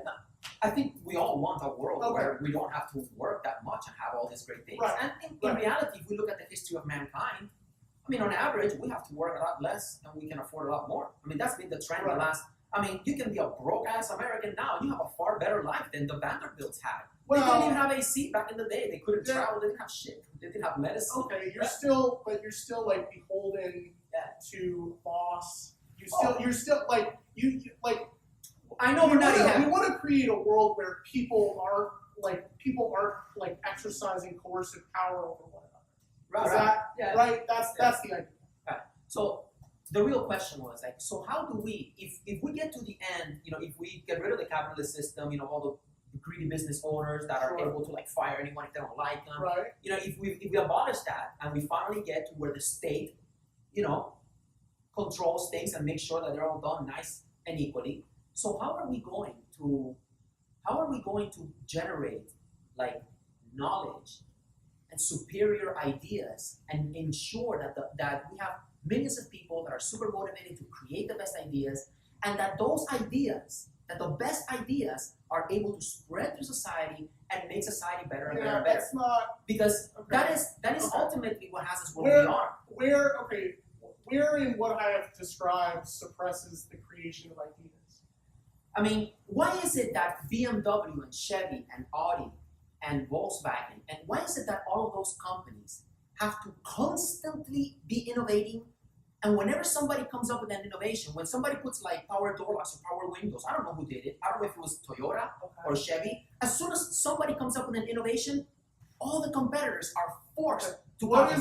Speaker 4: I think we all want a world where we don't have to work that much and have all these great things.
Speaker 1: Right.
Speaker 4: And in reality, if we look at the history of mankind, I mean, on average, we have to work a lot less and we can afford a lot more. I mean, that's been the trend the last. I mean, you can be a broke-ass American now. You have a far better life than the Vanderbilts had. They didn't even have AC back in the day. They couldn't travel. They didn't have shit. They didn't have medicine.
Speaker 1: Okay, you're still like beholden to boss. You're still like you like.
Speaker 4: I know
Speaker 1: we want to create a world where people aren't like exercising coercive power over one another. Right? That's the idea.
Speaker 4: Right. So the real question was like, so how do we, if we get to the end, if we get rid of the capitalist system, all the greedy business owners that are able to like fire anyone if they don't like them,
Speaker 1: right?
Speaker 4: If we abolish that and we finally get to where the state, controls things and make sure that they're all done nice and equally. So how are we going to generate like knowledge and superior ideas and ensure that we have millions of people that are super motivated to create the best ideas, and that those ideas, that the best ideas are able to spread through society and make society better and better and better.
Speaker 1: That's not,
Speaker 4: because that is ultimately what has us where we are.
Speaker 1: Where in what I have described suppresses the creation of ideas?
Speaker 4: I mean, why is it that BMW and Chevy and Audi and Volkswagen, and why is it that all of those companies have to constantly be innovating? And whenever somebody comes up with an innovation, when somebody puts like power door locks or power windows, I don't know who did it. I don't know if it was Toyota or Chevy. As soon as somebody comes up with an innovation, all the competitors are forced to
Speaker 1: What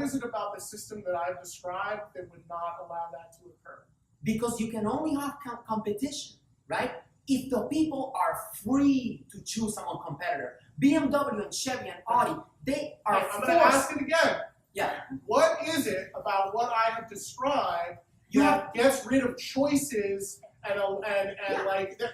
Speaker 1: is it about the system that I've described that would not allow that to occur?
Speaker 4: Because you can only have competition, right? If the people are free to choose among competitor, BMW and Chevy and Audi, they are forced.
Speaker 1: I'm going to ask it again.
Speaker 4: Yeah.
Speaker 1: What is it about what I have described that gets rid of choices and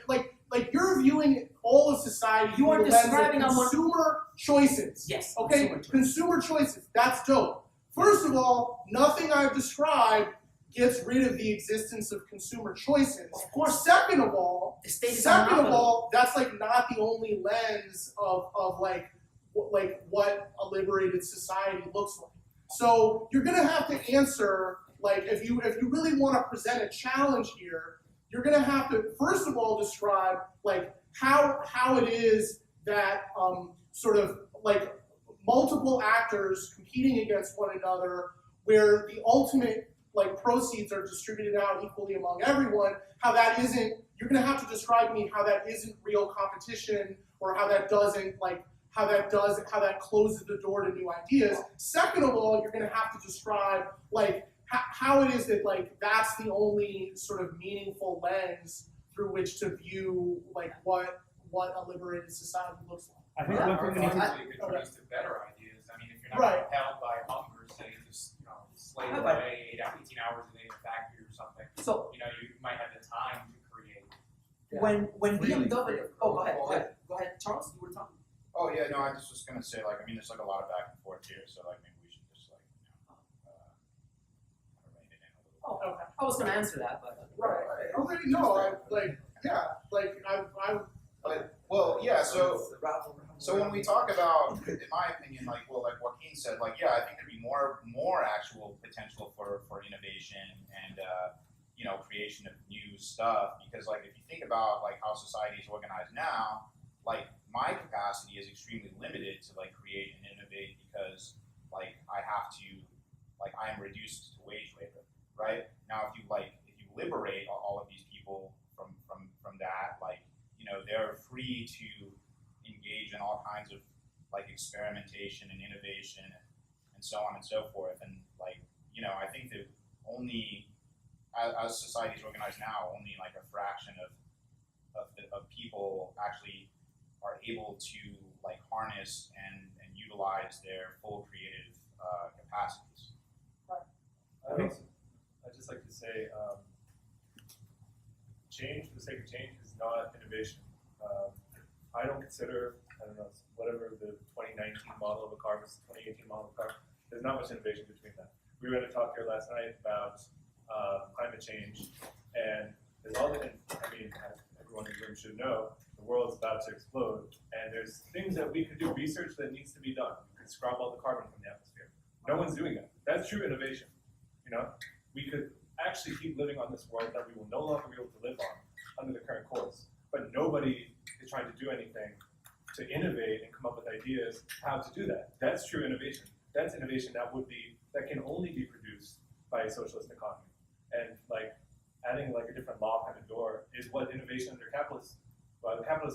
Speaker 1: like you're viewing all of society
Speaker 4: you are
Speaker 1: through the lens of
Speaker 4: describing
Speaker 1: consumer choices.
Speaker 4: Yes.
Speaker 1: Okay. Consumer choices. That's dope. First of all, nothing I've described gets rid of the existence of consumer choices.
Speaker 4: Of course.
Speaker 1: Second of all,
Speaker 4: The state is
Speaker 1: Second of
Speaker 4: monopoly.
Speaker 1: all, that's like not the only lens of like what a liberated society looks like. So you're gonna have to answer, like, if you really want to present a challenge here, you're gonna have to first of all describe like how it is that sort of like multiple actors competing against one another, where the ultimate like proceeds are distributed out equally among everyone, how that isn't, you're gonna have to describe to me how that isn't real competition, or how that doesn't like, how that closes the door to new ideas. Second of all, you're gonna have to describe like how it is that like that's the only sort of meaningful lens through which to view like what a liberated society looks like.
Speaker 3: I think
Speaker 4: Yeah.
Speaker 3: one thing we need to
Speaker 6: Obviously, you could choose to better ideas. I mean, if you're not
Speaker 1: Right.
Speaker 6: compelled by hunger, say, just slave
Speaker 4: Yeah, but-
Speaker 6: away 18 hours a day in a factory or something,
Speaker 4: So
Speaker 6: you might have the time to create.
Speaker 4: when
Speaker 5: Really?
Speaker 4: BMW, go ahead, Charles, you were talking.
Speaker 5: Oh yeah, no, I just was gonna say like I mean there's like a lot of back and forth here, so like maybe we should just like rein it in a little.
Speaker 4: Oh,
Speaker 1: Okay.
Speaker 4: I was gonna answer that, but
Speaker 1: Right. Okay. No.
Speaker 5: But well, yeah. So when we talk about, in my opinion, like like Joaquin said, like yeah, I think there'd be more actual potential for innovation and creation of new stuff, because like if you think about like how society is organized now, like my capacity is extremely limited to like create and innovate, because like I have to, like I am reduced to wage labor, right? Now if you liberate all of these people from that, like they're free to engage in all kinds of like experimentation and innovation and so on and so forth, and like I think that only as society is organized now, only like a fraction of people actually are able to like harness and utilize their full creative capacities.
Speaker 7: I'd just like to say, change for the sake of change is not innovation. I don't consider, whatever the 2019 model of a car versus 2018 model of a car, there's not much innovation between them. We were at a talk here last night about climate change, and there's all the, everyone in the room should know, the world is about to explode, and there's things that we could do, research that needs to be done. We could scrub all the carbon from the atmosphere. No one's doing that. That's true innovation. We could actually keep living on this world that we will no longer be able to live on under the current course, but nobody is trying to do anything to innovate and come up with ideas how to do that. That's true innovation. That's innovation that can only be produced by a socialist economy. And like adding like a different lock on the door is what innovation under the capitalist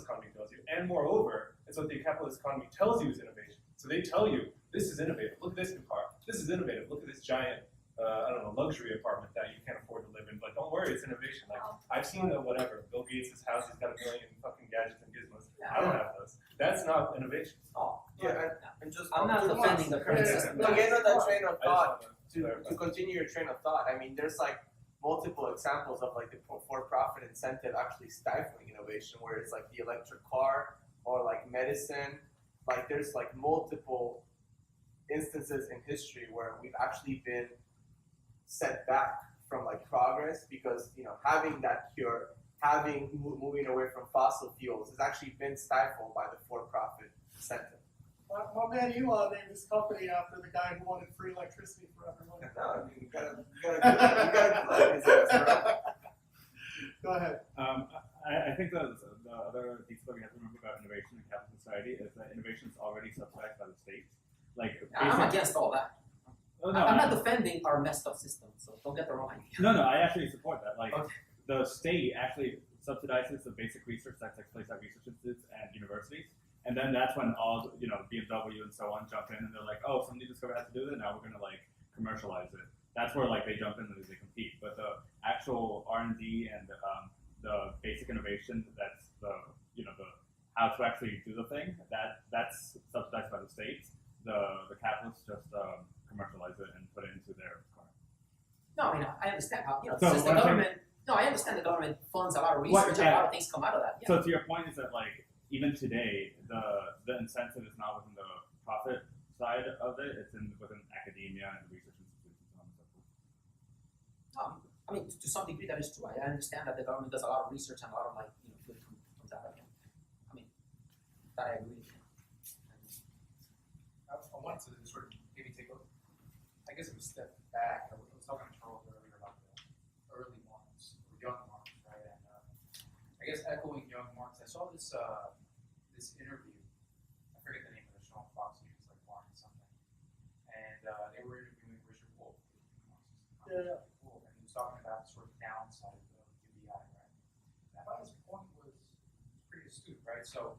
Speaker 7: economy tells you. And moreover, it's what the capitalist economy tells you is innovation. So they tell you, this is innovative. Look at this new car. This is innovative. Look at this giant, luxury apartment that you can't afford to live in. But don't worry, it's innovation. Like I've seen Bill Gates' house. He's got 1 million fucking gadgets and gizmos. I don't have those. That's not innovation.
Speaker 4: Oh,
Speaker 8: And just
Speaker 4: I'm not defending the current system.
Speaker 8: to get on that train of
Speaker 7: I
Speaker 8: thought,
Speaker 7: just wanna
Speaker 8: to continue your train of thought, I mean, there's like multiple examples of like the for-profit incentive actually stifling innovation, where it's like the electric car or like medicine. Like there's like multiple instances in history where we've actually been set back from like progress, because having that cure, moving away from fossil fuels has actually been stifled by the for-profit incentive.
Speaker 1: My man Elon named his company after the guy who wanted free electricity for everyone.
Speaker 8: No, I mean, you gotta his ass, bro.
Speaker 1: Go ahead.
Speaker 3: I think the other piece that we have to remember about innovation in capitalist society is that innovation is already subsidized by the state. Like
Speaker 4: I'm against all that.
Speaker 3: Oh, no,
Speaker 4: I'm not defending our messed up system, so don't get the wrong idea.
Speaker 3: No, I actually support that. Like,
Speaker 4: Okay.
Speaker 3: the state actually subsidizes the basic research that takes place at research institutes and universities, and then that's when all BMW and so on jump in, and they're like, oh, somebody discovered how to do it. Now we're gonna like commercialize it. That's where like they jump in and they compete. But the actual R&D and the basic innovation, that's the how to actually do the thing, that's subsidized by the state. The capitalists just commercialize it and put it into their car.
Speaker 4: No, I mean, I understand how,
Speaker 3: So
Speaker 4: since the government, I understand the government funds a lot of research and a lot of things come out of that. Yeah.
Speaker 3: So to your point is that like even today the incentive is not within the profit side of it, it's within academia and research institutes and so on and so forth.
Speaker 4: I mean, to some degree that is true. I understand that the government does a lot of research and a lot of good comes out of it. I mean, that I agree with.
Speaker 6: I wanted to sort of maybe take I guess it was step back. I was talking to Charles earlier about the early Marx, or young Marx, right? And I guess echoing young Marx, I saw this this interview. I forget the name of the show on Fox News, like Marx something. And they were interviewing Richard Wolff,
Speaker 1: Yeah.
Speaker 6: Wolff, and he was talking about sort of downside of UBI, right? And I thought his point was pretty astute, right? So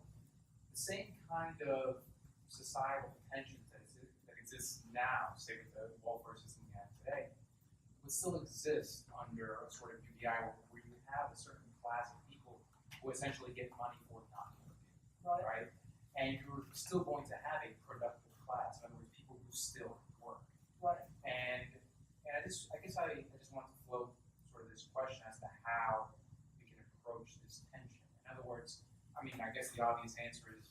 Speaker 6: the same kind of societal tensions that exists now, say with the welfare system we have today, would still exist under a sort of UBI where you have a certain class of people who essentially get money for not working, right? And you're still going to have a productive class, in other words, people who still work.
Speaker 1: Right.
Speaker 6: And I guess I just want to float sort of this question as to how we can approach this tension. In other words, I mean, I guess the obvious answer is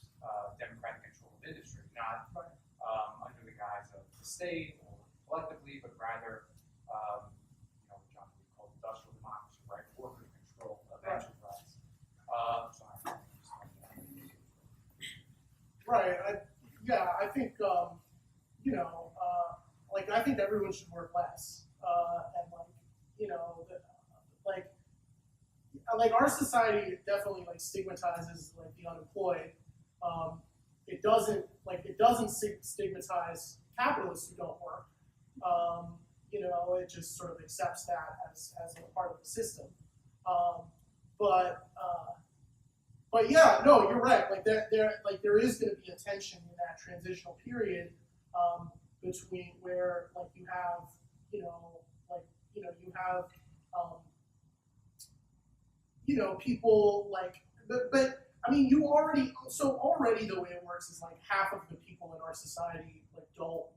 Speaker 6: democratic control of industry, not under the guise of the state or collectively, but rather, what John would call industrial democracy, right? Worker control of enterprise.
Speaker 1: Right. I think I think everyone should work less, and like our society definitely stigmatizes the unemployed. It doesn't stigmatize capitalists who don't work. It just sort of accepts that as a part of the system. But yeah, no, you're right. There is going to be a tension in that transitional period between where you have people but I mean already the way it works is half of the people in our society don't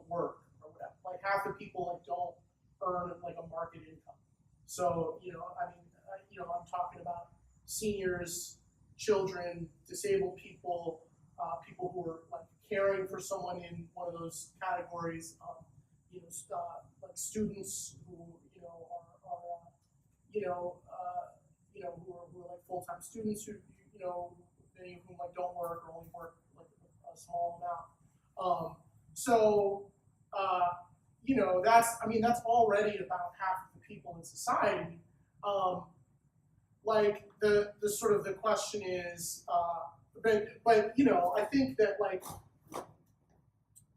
Speaker 1: work or whatever. Half the people don't earn a market income. So I'm talking about seniors, children, disabled people, people who are caring for someone in one of those categories, students who who are full-time students who many of whom don't work or only work a small amount. That's already about half of the people in society. The sort of the question is, but I think that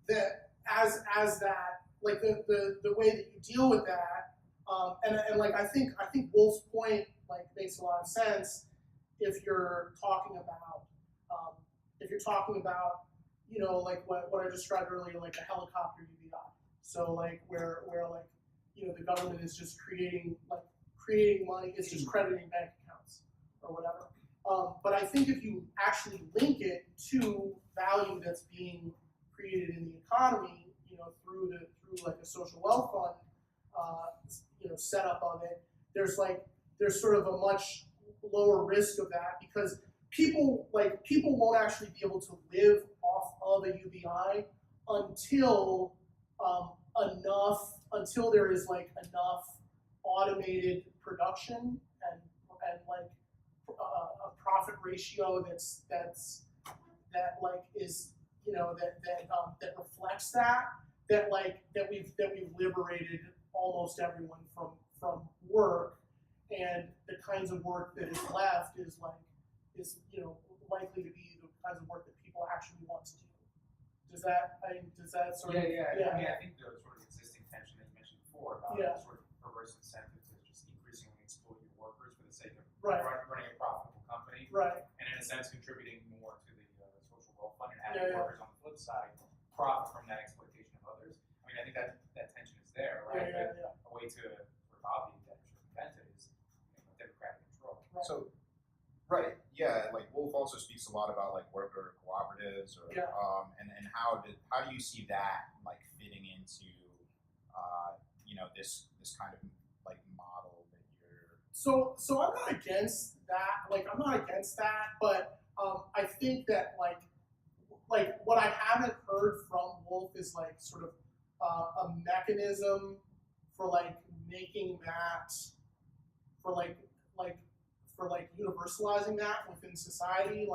Speaker 1: that as that the way that you deal with that, I think Wolff's point makes a lot of sense if you're talking about what I described earlier, a helicopter UBI. So where the government is just creating money, it's just crediting bank accounts or whatever. But I think if you actually link it to value that's being created in the economy, through a social wealth fund, setup of it, there's sort of a much lower risk of that because people won't actually be able to live off of a UBI until there is enough automated production and a profit ratio that reflects that we've liberated almost everyone from work, and the kinds of work that is left is likely to be the kinds of work that people actually want to do. Does that sort of
Speaker 6: I think the sort of existing tension that you mentioned before about sort of perverse incentive to just increasingly exploit your workers for the sake of running a profitable company, and in a sense contributing more to the social wealth fund and having workers on the flip side profit from that exploitation of others. I mean, I think that tension is there, right? A way to obviate that or prevent it is democratic control.
Speaker 5: So, Wolff also speaks a lot about worker cooperatives, or and how do you see that fitting into this kind of model that you're.
Speaker 1: So I'm not against that. But I think that what I haven't heard from Wolff is sort of a mechanism for like making that, for like universalizing that within society,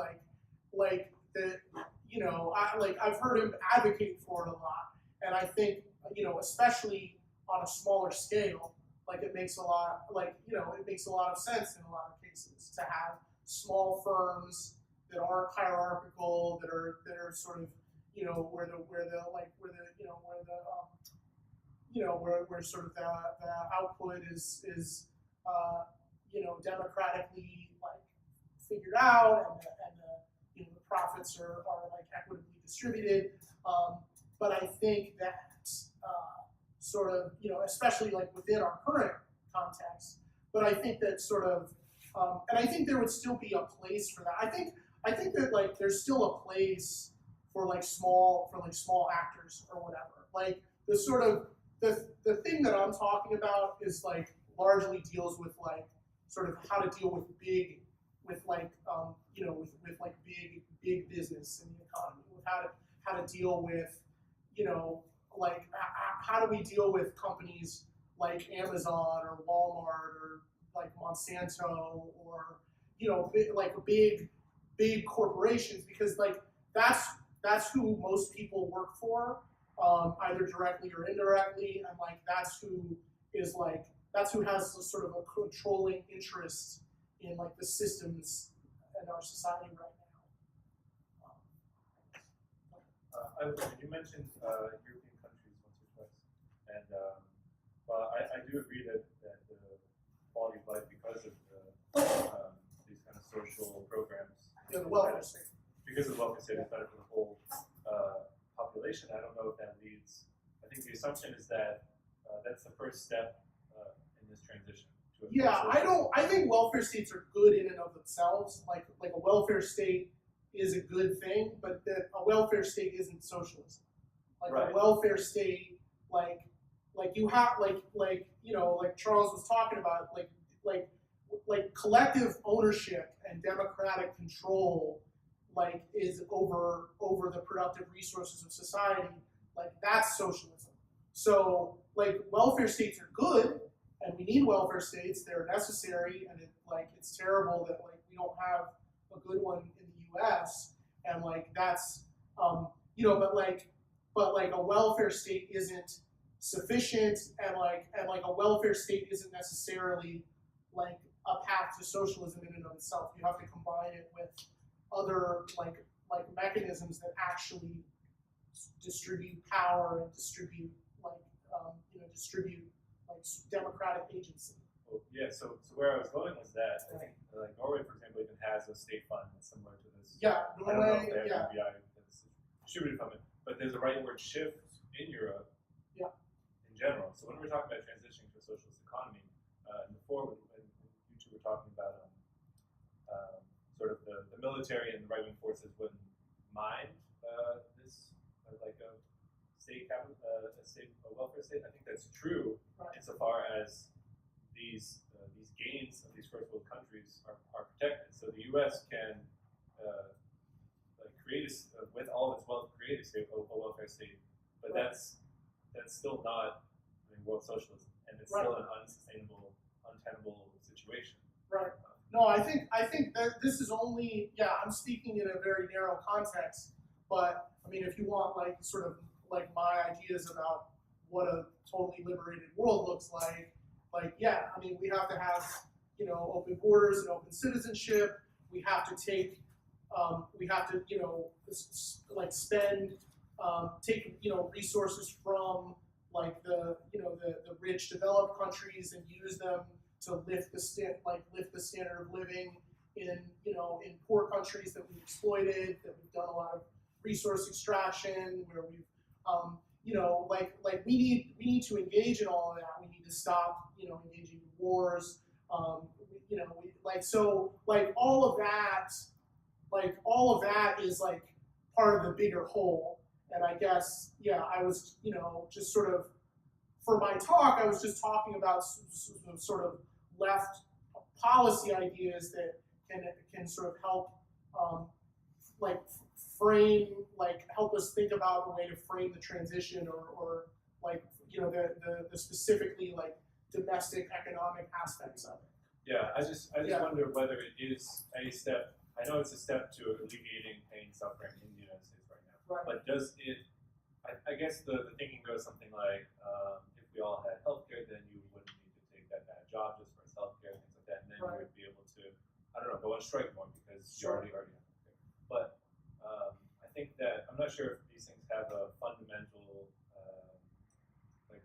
Speaker 1: like that, you know, I've heard him advocate for it a lot, and I think, you know, especially on a smaller scale, like it makes a lot, like, you know, it makes a lot of sense in a lot of cases to have small firms that aren't hierarchical, that are sort of, you know, where sort of the output is you know, democratically like figured out, and the, you know, the profits are like equitably distributed. But I think that sort of, you know, especially like within our current context, but I think that sort of, and I think there would still be a place for that. I think that like there's still a place for like small actors or whatever. Like the sort of the thing that I'm talking about is like largely deals with like sort of how to deal with big, with like you know, with like big business in the economy, with how to deal with, you know, like how do we deal with companies like Amazon or Walmart or like Monsanto or, you know, big corporations, because like that's who most people work for, either directly or indirectly, and like that's who has sort of a controlling interest in like the systems in our society right now.
Speaker 7: You mentioned European countries once or twice, and well, I do agree that the quality of life, because of these kind of social programs,
Speaker 1: Yeah, the welfare state.
Speaker 7: because of the welfare state is better for the whole population. I don't know if that leads. I think the assumption is that that's the first step in this transition.
Speaker 1: Yeah, I think welfare states are good in and of themselves. Like a welfare state is a good thing, but that a welfare state isn't socialism. Like
Speaker 7: right.
Speaker 1: A welfare state, like you have like you know, like Charles was talking about, like collective ownership and democratic control, like is over the productive resources of society. Like that's socialism. So like welfare states are good, and we need welfare states. They're necessary, and it's terrible that like we don't have a good one in the U.S. And like that's you know, but like a welfare state isn't sufficient, and like a welfare state isn't necessarily like a path to socialism in and of itself. You have to combine it with other like mechanisms that actually distribute power and distribute like you know, distribute like democratic agency.
Speaker 7: Well, yeah. So where I was going was that I think like Norway, for example, even has a state fund that's similar to this.
Speaker 1: Yeah,
Speaker 7: I don't know if
Speaker 1: Norway.
Speaker 7: they have
Speaker 1: Yeah.
Speaker 7: UBI that's distributed from it, but there's a rightward shift in Europe.
Speaker 1: Yeah.
Speaker 7: In general, so when we're talking about transitioning to a socialist economy, before when you two were talking about sort of the military and the right-wing forces wouldn't mind this like a state capital, a welfare state. I think that's true,
Speaker 1: Right.
Speaker 7: insofar as these gains of these first world countries are protected. So the U.S. can like create with all of its wealth, create a welfare state, but that's still not, I mean, world socialism, and it's
Speaker 1: Right.
Speaker 7: still an unsustainable, untenable situation.
Speaker 1: Right. No, I think that this is only, yeah, I'm speaking in a very narrow context, but I mean, if you want like sort of like my ideas about what a totally liberated world looks like yeah, I mean, we have to have, you know, open borders and open citizenship. We have to take, you know, like spend, take, you know, resources from like the rich developed countries and use them to lift the standard of living in, you know, in poor countries that we've exploited, that we've done a lot of resource extraction, where we've you know, like we need to engage in all of that. We need to stop, you know, engaging in wars. You know, all of that is like part of the bigger whole. And I guess, yeah, I was, you know, just sort of, for my talk, I was just talking about sort of left policy ideas that can sort of help, like frame, like help us think about a way to frame the transition, or the specifically like domestic economic aspects of it.
Speaker 7: Yeah, I just
Speaker 1: Yeah.
Speaker 7: wonder whether it is a step. I know it's a step to alleviating pain, suffering in the United States right now.
Speaker 1: Right.
Speaker 7: But does it? I guess the thinking goes something like, if we all had healthcare, then you wouldn't need to take that bad job just for its healthcare and things like that, and then
Speaker 1: Right.
Speaker 7: you would be able to, I don't know, go on strike more because you
Speaker 1: Sure.
Speaker 7: already have healthcare. But I think that I'm not sure if these things have a fundamental like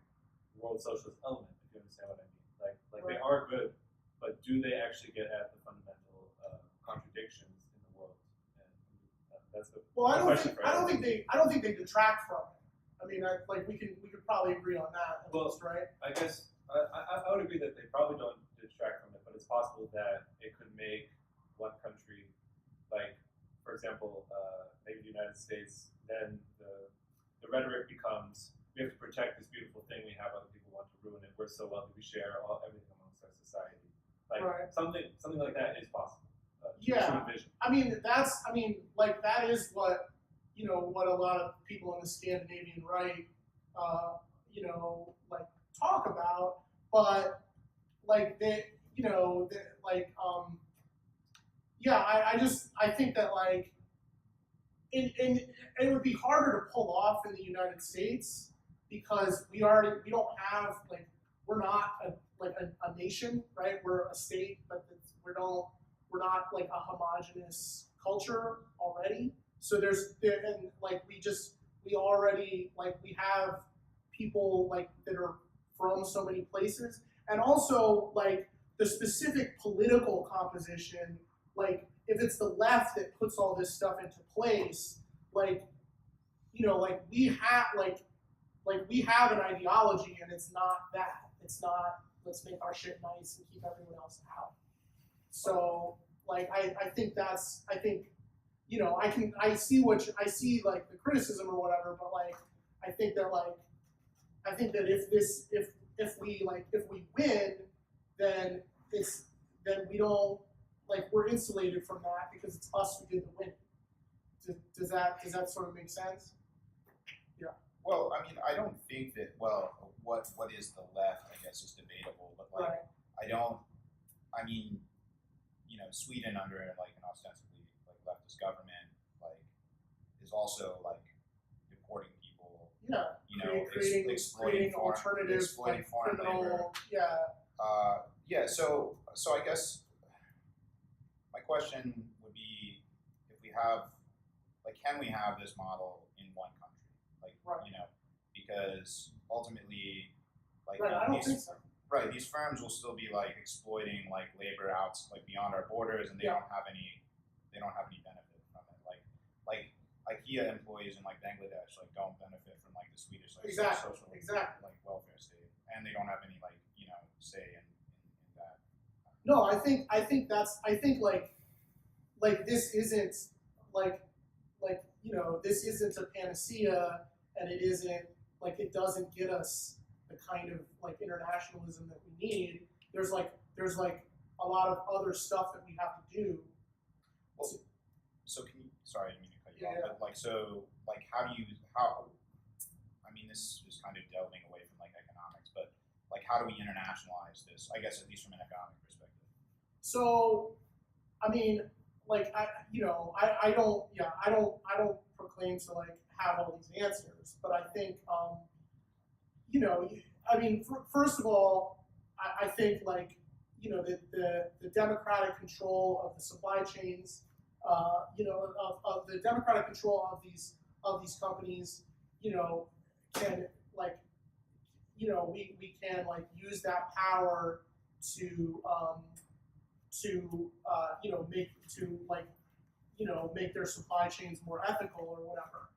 Speaker 7: world socialist element. If you understand what I mean, like they
Speaker 1: Right.
Speaker 7: are good, but do they actually get at the fundamental contradictions in the world? And that's the
Speaker 1: Well, I don't
Speaker 7: question
Speaker 1: think
Speaker 7: for
Speaker 1: I don't
Speaker 7: everyone.
Speaker 1: think they detract from it. I mean, we could probably agree on that at
Speaker 7: Well,
Speaker 1: least, right?
Speaker 7: I guess I would agree that they probably don't detract from it, but it's possible that it could make one country, like for example, maybe the United States, then the rhetoric becomes we have to protect this beautiful thing we have, other people want to ruin it. We're so wealthy, we share everything amongst our society. Like
Speaker 1: Right.
Speaker 7: something like that is possible.
Speaker 1: Yeah.
Speaker 7: To envision.
Speaker 1: Like that is what what a lot of people in the Scandinavian right, like talk about, but like I think that like it would be harder to pull off in the United States because we don't have like we're not a nation, right? We're a state, but we're not like a homogenous culture already. So we already we have people like that are from so many places, and also like the specific political composition, like if it's the left that puts all this stuff into place, like we have an ideology, and it's not that. It's not let's make our shit nice and keep everyone else out. So like I think I see like the criticism or whatever, but like I think that if we win, then we don't we're insulated from that because it's us who did the winning. Does that sort of make sense?
Speaker 5: Well, I mean, I don't think that. Well, what is the left? I guess is debatable, but like
Speaker 1: Right.
Speaker 5: I don't. I mean, Sweden under like an ostensibly like leftist government is also like deporting people.
Speaker 1: Yeah.
Speaker 5: Exploiting
Speaker 1: creating
Speaker 5: foreign,
Speaker 1: alternative
Speaker 5: exploiting foreign labor.
Speaker 1: criminal. Yeah.
Speaker 5: So I guess my question would be if we have can we have this model in one country?
Speaker 1: Right.
Speaker 5: Because ultimately
Speaker 1: Right. I don't think so.
Speaker 5: Right, these firms will still be exploiting labor out beyond our borders, and they
Speaker 1: Yeah.
Speaker 5: don't have any benefit from it. Like IKEA employees in Bangladesh don't benefit from the Swedish social welfare state, and they don't have any say in that.
Speaker 1: No, I think this isn't this isn't a panacea, and it isn't it doesn't get us the kind of internationalism that we need. There's a lot of other stuff that we have to do.
Speaker 5: So can you? Sorry, I didn't mean to cut you
Speaker 1: Yeah.
Speaker 5: off. But I mean, this is kind of delving away from economics, but how do we internationalize this? I guess at least from an economic perspective.
Speaker 1: So, I mean, I don't proclaim to have all these answers, but I think first of all, I think the democratic control of the supply chains, of the democratic control of these companies, can we can use that power to make their supply chains more ethical or whatever.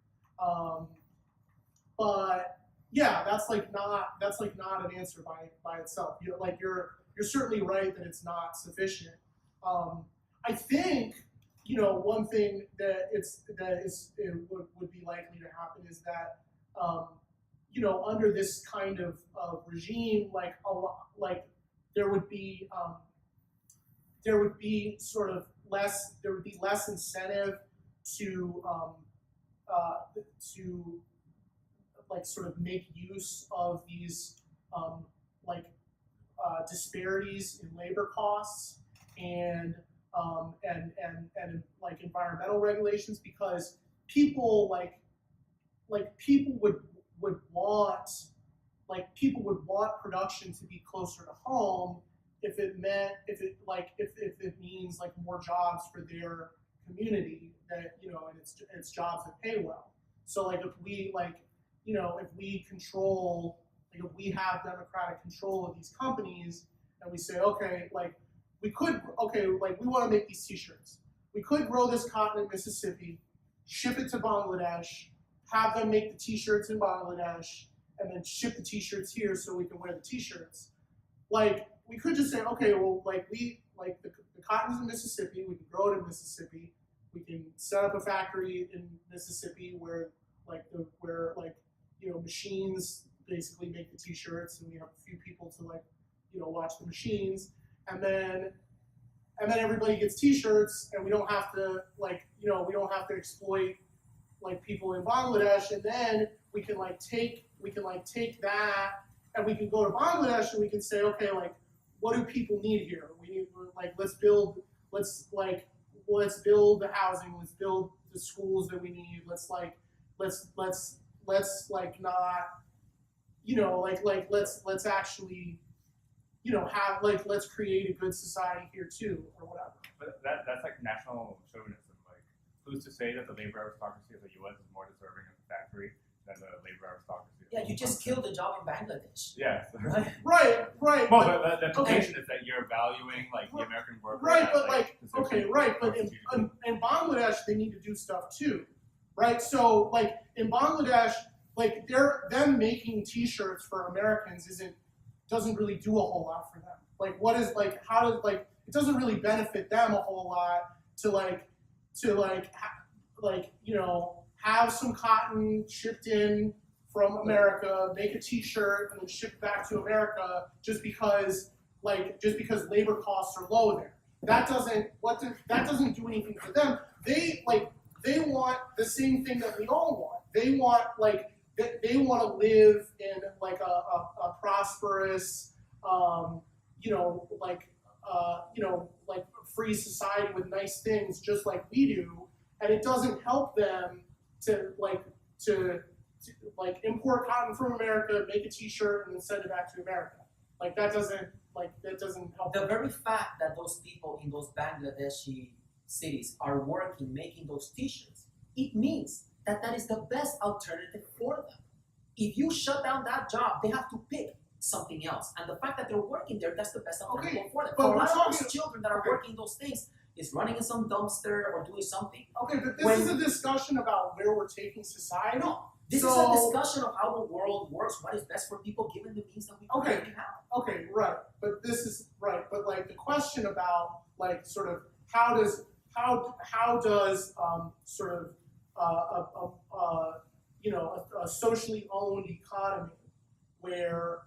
Speaker 1: But yeah, that's not an answer by itself. You're certainly right that it's not sufficient. I think one thing that would be likely to happen is that under this kind of regime, there would be less incentive to like sort of make use of these disparities in labor costs and like environmental regulations, because people people would want production to be closer to home if it means like more jobs for their community, that and it's jobs that pay well. So like if we control, like if we have democratic control of these companies and we say, okay, like we want to make these t-shirts. We could grow this cotton in Mississippi, ship it to Bangladesh, have them make the t-shirts in Bangladesh, and then ship the t-shirts here so we can wear the t-shirts. Like we could just say, okay, well, like the cotton's in Mississippi, we can grow it in Mississippi, we can set up a factory in Mississippi where machines basically make the t-shirts, and we have a few people to watch the machines, and then everybody gets t-shirts, and we don't have to exploit like people in Bangladesh, and then we can take that, and we can go to Bangladesh and we can say, okay, like what do people need here? We need let's build the housing, let's build the schools that we need, let's actually have let's create a good society here too, or whatever.
Speaker 3: But that's like national chauvinism. Like, who's to say that the labor aristocracy of the U.S. is more deserving of the factory than the labor aristocracy?
Speaker 4: Yeah, you just killed a job in Bangladesh.
Speaker 3: Yeah.
Speaker 4: Right.
Speaker 1: Right.
Speaker 3: Well, but the implication is that you're valuing like the American worker.
Speaker 1: Right, but
Speaker 3: but
Speaker 1: in Bangladesh they need to do stuff too, right? So like in Bangladesh, like them making t-shirts for Americans doesn't really do a whole lot for them. Like it doesn't really benefit them a whole lot to have some cotton shipped in from America, make a t-shirt, and then ship it back to America just because labor costs are low there. That doesn't do anything for them. They want the same thing that we all want. They want to live in a prosperous, free society with nice things just like we do, and it doesn't help them to import cotton from America, make a t-shirt, and then send it back to America. That doesn't help.
Speaker 4: The very fact that those people in those Bangladeshi cities are working, making those t-shirts, it means that is the best alternative for them. If you shut down that job, they have to pick something else. And the fact that they're working there, that's the best alternative for them.
Speaker 1: But
Speaker 4: For a
Speaker 1: we're
Speaker 4: lot of
Speaker 1: talking-
Speaker 4: those children that are working those things is running in some dumpster or doing something.
Speaker 1: Okay, but this is a discussion about where we're taking society.
Speaker 4: No, this is a discussion of how the world works, what is best for people given the means that we currently have.
Speaker 1: Okay, right. But this is right. But the question about sort of how does a socially owned economy where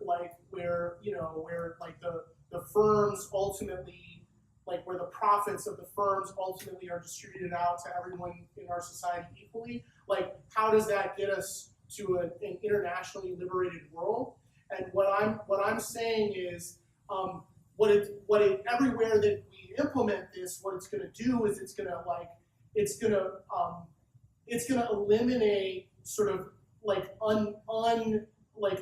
Speaker 1: the firms ultimately, where the profits of the firms ultimately are distributed out to everyone in our society equally, how does that get us to an internationally liberated world? And what I'm saying is, everywhere that we implement this, what it's going to do is it's going to eliminate sort of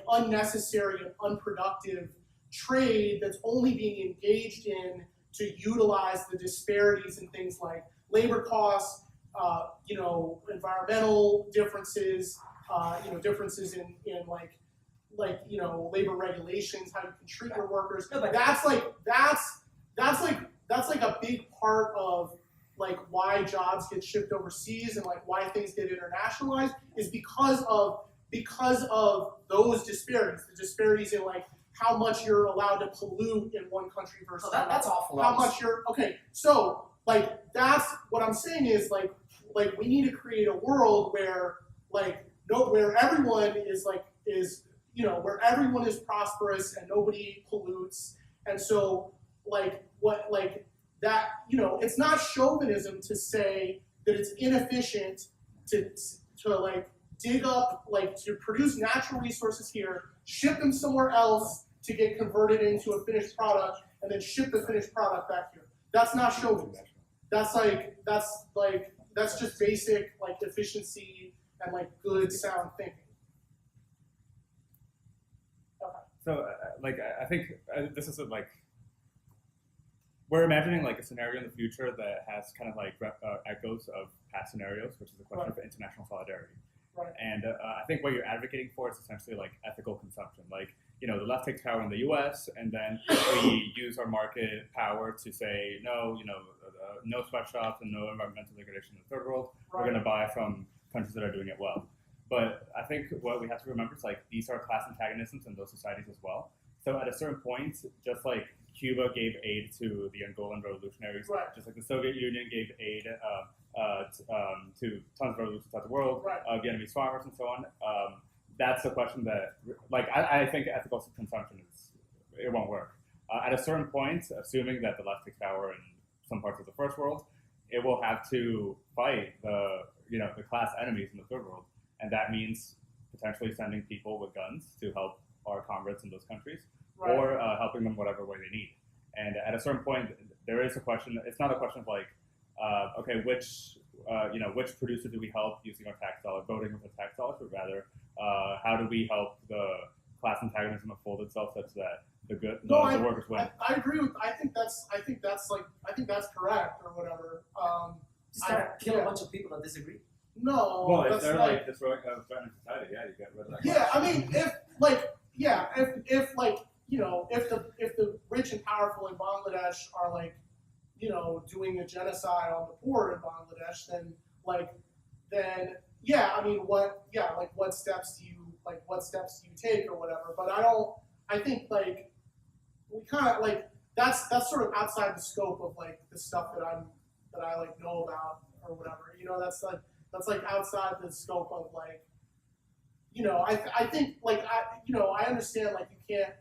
Speaker 1: unnecessary and unproductive trade that's only being engaged in to utilize the disparities in things like labor costs, environmental differences, differences in labor regulations, how you can treat your workers.
Speaker 4: No, but
Speaker 1: that's a big part of why jobs get shipped overseas and why things get internationalized is because of those disparities. The disparities in how much you're allowed to pollute in one country versus another.
Speaker 4: That's awful.
Speaker 1: How much you're okay. So that's what I'm saying is we need to create a world where where everyone is where everyone is prosperous and nobody pollutes. And so it's not chauvinism to say that it's inefficient to dig up, like to produce natural resources here, ship them somewhere else to get converted into a finished product, and then ship the finished product back here. That's not chauvinism. That's just basic like efficiency and like good sound thinking. Okay.
Speaker 3: So, I think this is like we're imagining like a scenario in the future that has kind of like echoes of past scenarios, which is a question of international solidarity.
Speaker 1: Right.
Speaker 3: And I think what you're advocating for is essentially like ethical consumption. Like, you know, the left takes power in the U.S. and then we use our market power to say no, no sweatshops and no environmental degradation in the third world.
Speaker 1: Right.
Speaker 3: We're going to buy from countries that are doing it well. But I think what we have to remember is like these are class antagonisms in those societies as well. So at a certain point, just like Cuba gave aid to the Angolan revolutionaries,
Speaker 1: Right.
Speaker 3: just like the Soviet Union gave aid to tons of revolutions throughout the world,
Speaker 1: Right.
Speaker 3: Vietnamese farmers and so on. That's a question that, like, I think ethical consumption it won't work. At a certain point, assuming that the left takes power in some parts of the first world, it will have to fight the class enemies in the third world, and that means potentially sending people with guns to help our comrades in those countries,
Speaker 1: Right.
Speaker 3: or helping them whatever way they need. And at a certain point, there is a question. It's not a question of like, okay, which producer do we help using our tax dollar, voting with the tax dollars, but rather, how do we help the class antagonism unfold itself such that the workers win?
Speaker 1: I agree with. I think that's correct or whatever.
Speaker 4: Just gotta kill a bunch of people that disagree.
Speaker 1: No.
Speaker 3: Well, if
Speaker 1: that's
Speaker 3: they're like destroying threatening society, yeah, you get rid of that.
Speaker 1: Yeah, I mean, if the rich and powerful in Bangladesh are like, doing a genocide on the poor in Bangladesh, then I mean, what steps do you take or whatever? But I think like we kind of like that's sort of outside the scope of like the stuff that I like know about or whatever. That's like outside the scope of like, I think like I understand like you can't,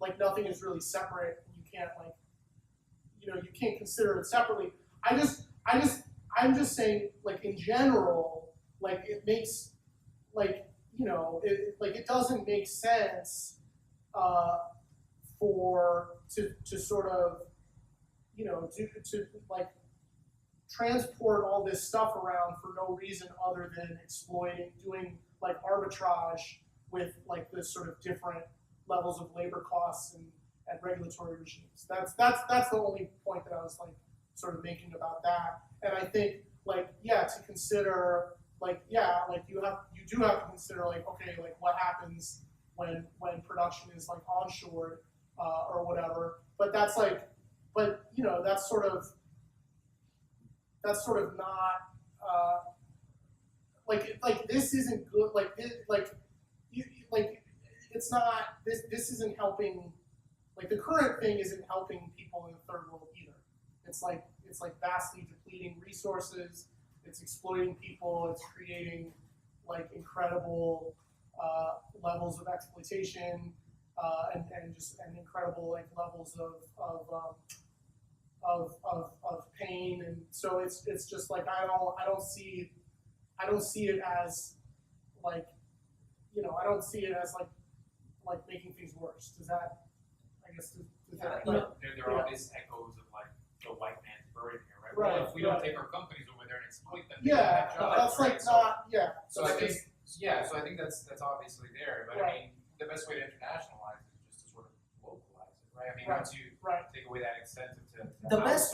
Speaker 1: like nothing is really separate. You can't like, you can't consider it separately. I'm just saying like in general, like it makes like, it doesn't make sense to sort of, to like transport all this stuff around for no reason other than doing like arbitrage with like this sort of different levels of labor costs and regulatory regimes. That's the only point that I was like sort of making about that. And I think like to consider like you do have to consider like, okay, like what happens when production is like onshore or whatever. But that's like, that's sort of not like this isn't good. It's not this isn't helping. Like the current thing isn't helping people in the third world either. It's like vastly depleting resources. It's exploiting people. It's creating like incredible levels of exploitation and incredible like levels of pain. And so it's just like I don't see it as like I don't see it as like making things worse. Does that? I guess does that?
Speaker 6: There are obvious echoes of like the white man's burden here, right?
Speaker 1: Right.
Speaker 6: Well, if we don't take our companies over there and exploit them,
Speaker 1: Yeah,
Speaker 6: they don't have jobs,
Speaker 1: that's like
Speaker 6: right?
Speaker 1: not
Speaker 6: So I think so I think that's obviously there, but
Speaker 1: Right.
Speaker 6: I mean the best way to internationalize it is just to sort of localize it, right? I mean
Speaker 1: Right.
Speaker 6: once you
Speaker 1: right.
Speaker 6: take away that incentive to
Speaker 4: The best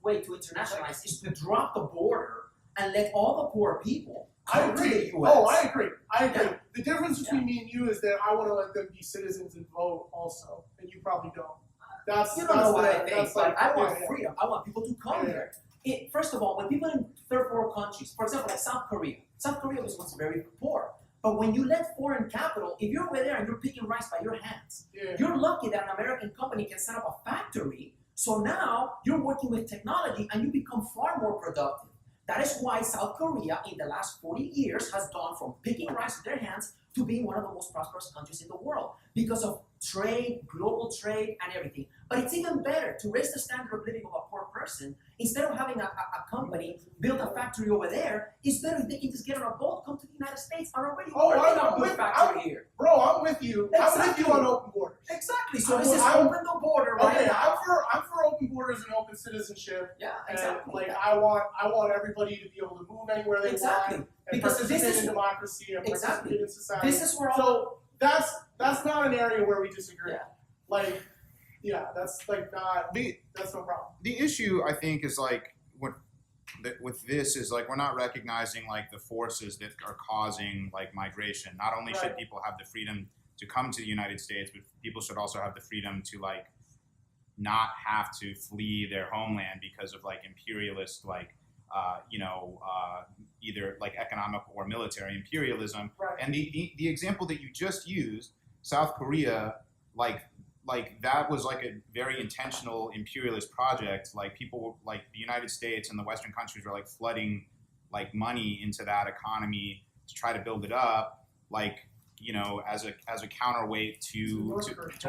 Speaker 4: way to internationalize is to drop the border and let all the poor people
Speaker 1: I
Speaker 4: come to
Speaker 1: agree.
Speaker 4: the US.
Speaker 1: Oh, I agree.
Speaker 4: Yeah.
Speaker 1: The difference between me and you is that I want to let them be citizens and vote also, and you probably don't.
Speaker 4: You don't know what I think,
Speaker 1: that's
Speaker 4: but
Speaker 1: like,
Speaker 4: I want
Speaker 1: yeah.
Speaker 4: freedom. I want people to come
Speaker 1: Yeah.
Speaker 4: here. First of all, when people in third world countries, for example, like South Korea was very poor. But when you let foreign capital, if you're over there and you're picking rice by your hands,
Speaker 1: Yeah.
Speaker 4: you're lucky that an American company can set up a factory. So now you're working with technology and you become far more productive. That is why South Korea in the last 40 years has gone from picking rice in their hands to being one of the most prosperous countries in the world because of trade, global trade, and everything. But it's even better to raise the standard of living of a poor person. Instead of having a company build a factory over there, it's better if they can just get on a boat, come to the United States, and already working on a factory here.
Speaker 1: Bro, I'm with you. I'm with you on open borders.
Speaker 4: Exactly. So this is open the border right
Speaker 1: Okay,
Speaker 4: now.
Speaker 1: I'm for open borders and open citizenship.
Speaker 4: Yeah,
Speaker 1: And
Speaker 4: exactly.
Speaker 1: like I want everybody to be able to move anywhere they
Speaker 4: Exactly.
Speaker 1: want and
Speaker 4: Because
Speaker 1: participate
Speaker 4: this is-
Speaker 1: in democracy and participate in society.
Speaker 4: This is where all
Speaker 1: So that's not an area where we disagree.
Speaker 4: Yeah.
Speaker 1: Like, yeah, that's like not
Speaker 5: The
Speaker 1: that's no problem.
Speaker 5: the issue I think is like with this is like we're not recognizing like the forces that are causing like migration. Not only should
Speaker 1: Right.
Speaker 5: people have the freedom to come to the United States, but people should also have the freedom to like not have to flee their homeland because of like imperialist like either like economic or military imperialism.
Speaker 1: Right.
Speaker 5: And the example that you just used, South Korea, like that was like a very intentional imperialist project. Like people, like the United States and the Western countries were like flooding like money into that economy to try to build it up, like as a counterweight to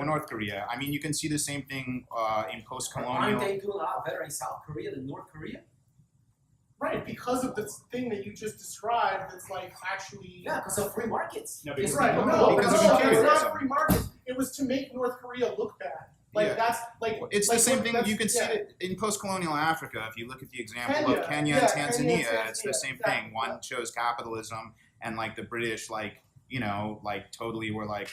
Speaker 5: North Korea. I mean, you can see the same thing in post-colonial.
Speaker 4: Aren't they doing a lot better in South Korea than North Korea?
Speaker 1: Right, because of this thing that you just described that's like actually
Speaker 4: Yeah, because of free markets.
Speaker 3: No,
Speaker 4: Because
Speaker 3: because-
Speaker 1: right,
Speaker 4: people
Speaker 1: no,
Speaker 4: know
Speaker 5: because of
Speaker 1: it's
Speaker 5: imperialism.
Speaker 1: not free markets. It was to make North Korea look bad. Like
Speaker 5: Yeah.
Speaker 1: that's like
Speaker 5: It's
Speaker 1: like,
Speaker 5: the same
Speaker 1: what-
Speaker 5: thing
Speaker 1: that's-
Speaker 5: you can see
Speaker 1: yeah.
Speaker 5: it in post-colonial Africa. If you look at the example
Speaker 1: Kenya,
Speaker 5: of Kenya
Speaker 1: yeah,
Speaker 5: and
Speaker 1: Kenya and
Speaker 5: Tanzania, it's the
Speaker 1: Tanzania,
Speaker 5: same
Speaker 1: exactly,
Speaker 5: thing. One chose capitalism, and like the British, like totally were like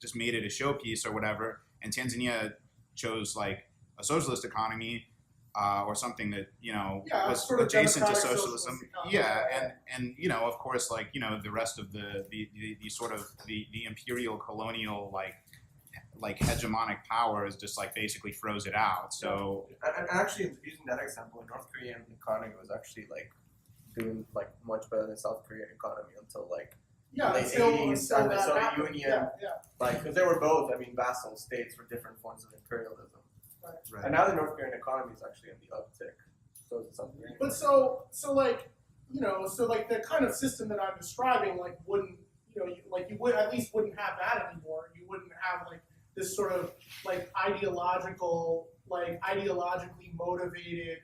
Speaker 5: just made it a showpiece or whatever. And Tanzania chose like a socialist economy. Or something that was
Speaker 1: sort of
Speaker 5: adjacent to
Speaker 1: democratic
Speaker 5: socialism.
Speaker 1: socialist economy,
Speaker 5: Yeah, and of course, like the rest of the sort of the imperial colonial like hegemonic power is just like basically froze it out. So
Speaker 8: And actually, using that example, North Korean economy was actually like doing like much better than South Korean economy until like
Speaker 1: Yeah,
Speaker 8: late
Speaker 1: until
Speaker 8: 80s
Speaker 1: that
Speaker 8: and the Soviet
Speaker 1: happened.
Speaker 8: Union.
Speaker 1: Yeah.
Speaker 8: like because they were both, I mean, vassal states for different forms of imperialism.
Speaker 5: right.
Speaker 8: And now the North Korean economy is actually on the uptick. So is the South Korean.
Speaker 1: But so like so like the kind of system that I'm describing like wouldn't you would at least wouldn't have that anymore. You wouldn't have like this sort of like ideologically motivated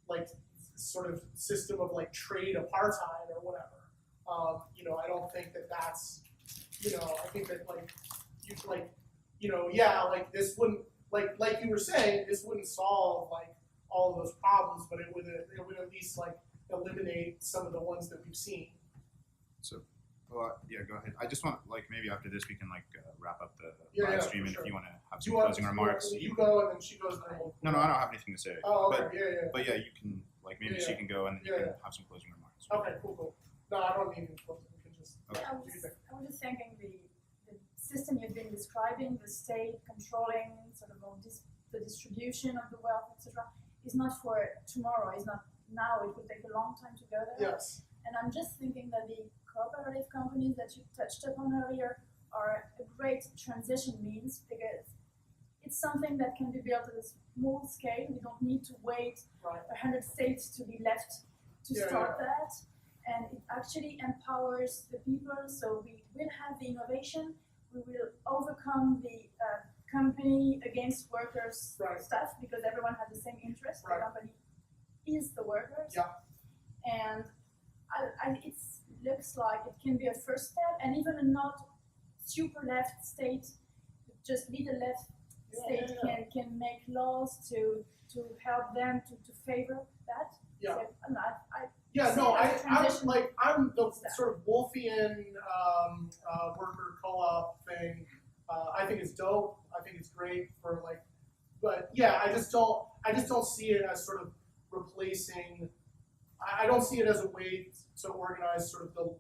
Speaker 1: like sort of system of like trade apartheid or whatever. I don't think that's I think that like you like this wouldn't like you were saying, this wouldn't solve like all of those problems, but it would at least like eliminate some of the ones that we've seen.
Speaker 5: Yeah, go ahead. I just want like maybe after this we can like wrap up the
Speaker 1: Yeah,
Speaker 5: live
Speaker 1: yeah,
Speaker 5: stream,
Speaker 1: for
Speaker 5: and
Speaker 1: sure.
Speaker 5: if you want to have
Speaker 1: Do
Speaker 5: some
Speaker 1: you want
Speaker 5: closing remarks.
Speaker 1: You go and then she goes and then we'll.
Speaker 5: No, I don't have anything to say.
Speaker 1: Oh, okay.
Speaker 5: But yeah, you can like maybe
Speaker 1: Yeah,
Speaker 5: she
Speaker 1: yeah.
Speaker 5: can go and then you
Speaker 1: Yeah,
Speaker 5: can have some closing remarks.
Speaker 1: Okay, cool. No, I don't need any closing. We can just.
Speaker 5: Okay.
Speaker 2: I was just thinking the system you've been describing, the state controlling sort of the distribution of the wealth, etc., is not for tomorrow. It's not now. It will take a long time to go there.
Speaker 1: Yes.
Speaker 2: And I'm just thinking that the cooperative companies that you touched upon earlier are a great transition means because it's something that can be built at a small scale. We don't need to wait
Speaker 1: Right.
Speaker 2: 100 states to be left to
Speaker 1: Yeah,
Speaker 2: start that. And it actually empowers the people, so we will have the innovation, we will overcome the company against workers
Speaker 1: Right.
Speaker 2: stuff because everyone has the same interest.
Speaker 1: Right.
Speaker 2: The company is the workers.
Speaker 1: Yeah.
Speaker 2: And it looks like it can be a first step, and even a not super left state, just middle left state can make laws to help them to favor that.
Speaker 1: Yeah.
Speaker 2: So,
Speaker 1: Yeah,
Speaker 2: See
Speaker 1: no,
Speaker 2: it as a transition
Speaker 1: I'm the
Speaker 2: step.
Speaker 1: sort of Wolfian worker co-op thing. I think it's dope. I think it's great for like, but yeah, I just don't see it as sort of replacing. I don't see it as a way to organize sort of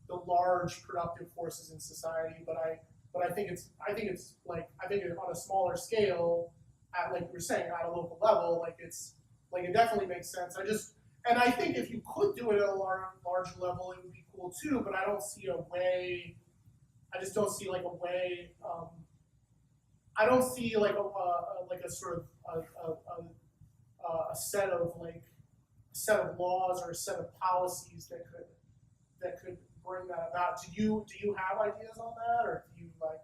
Speaker 1: the large productive forces in society. But I think it's on a smaller scale, at like you're saying, at a local level, like it definitely makes sense. And I think if you could do it at a large level, it would be cool too. But I don't see a way. I just don't see like a way. I don't see like a sort of a set of laws or a set of policies that could bring that about. Do you have ideas on that, or do you like?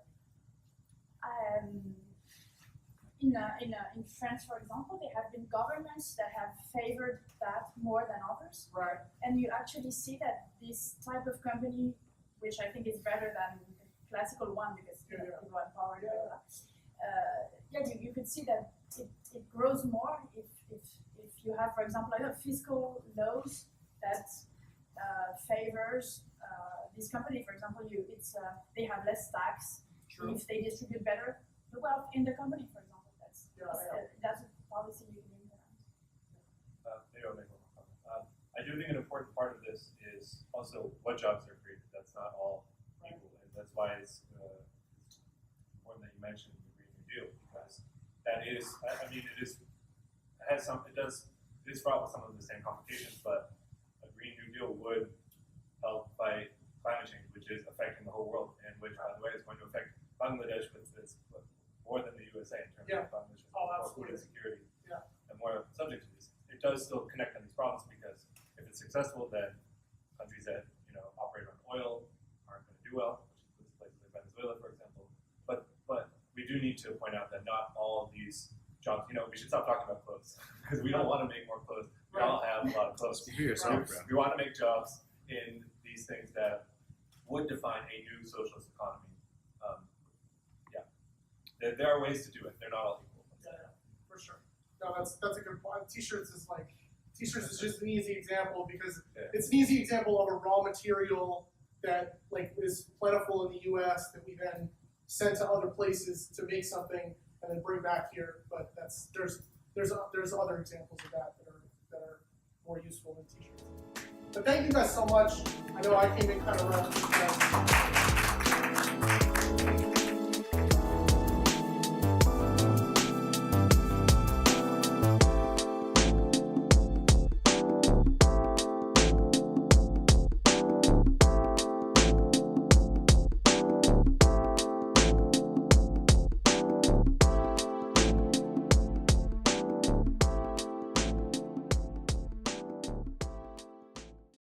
Speaker 2: In France, for example, there have been governments that have favored that more than others.
Speaker 1: Right.
Speaker 2: And you actually see that this type of company, which I think is better than the classical one because people are empowered. You could see that it grows more if you have, for example, fiscal laws that favors this company. For example, they have less tax if they distribute better the wealth in the company. For example, that's a policy you can implement.
Speaker 7: Maybe I'll make one more comment. I do think an important part of this is also what jobs are created. That's not all equal, and that's why it's important that you mentioned the Green New Deal, because that is, it is fraught with some of the same complications, but a Green New Deal would help fight climate change, which is affecting the whole world, and which, by the way, is going to affect Bangladesh with this more than the USA in terms of Bangladesh, more food insecurity, and more subject to these. It does still connect on these problems because if it's successful, then countries that operate on oil aren't going to do well, which includes places like Venezuela, for example. But we do need to point out that not all of these jobs. We should stop talking about clothes because we don't want to make more clothes. We all have a lot of clothes.
Speaker 3: Speak for yourself, bro.
Speaker 7: We want to make jobs in these things that would define a new socialist economy. There are ways to do it. They're not all equal.
Speaker 1: For sure. No, that's a good point. T-shirts is just an easy example because it's an easy example of a raw material that is plentiful in the U.S. that we then send to other places to make something and then bring back here. But there's other examples of that are more useful than T-shirts. But thank you guys so much. I know I came in kind of rough.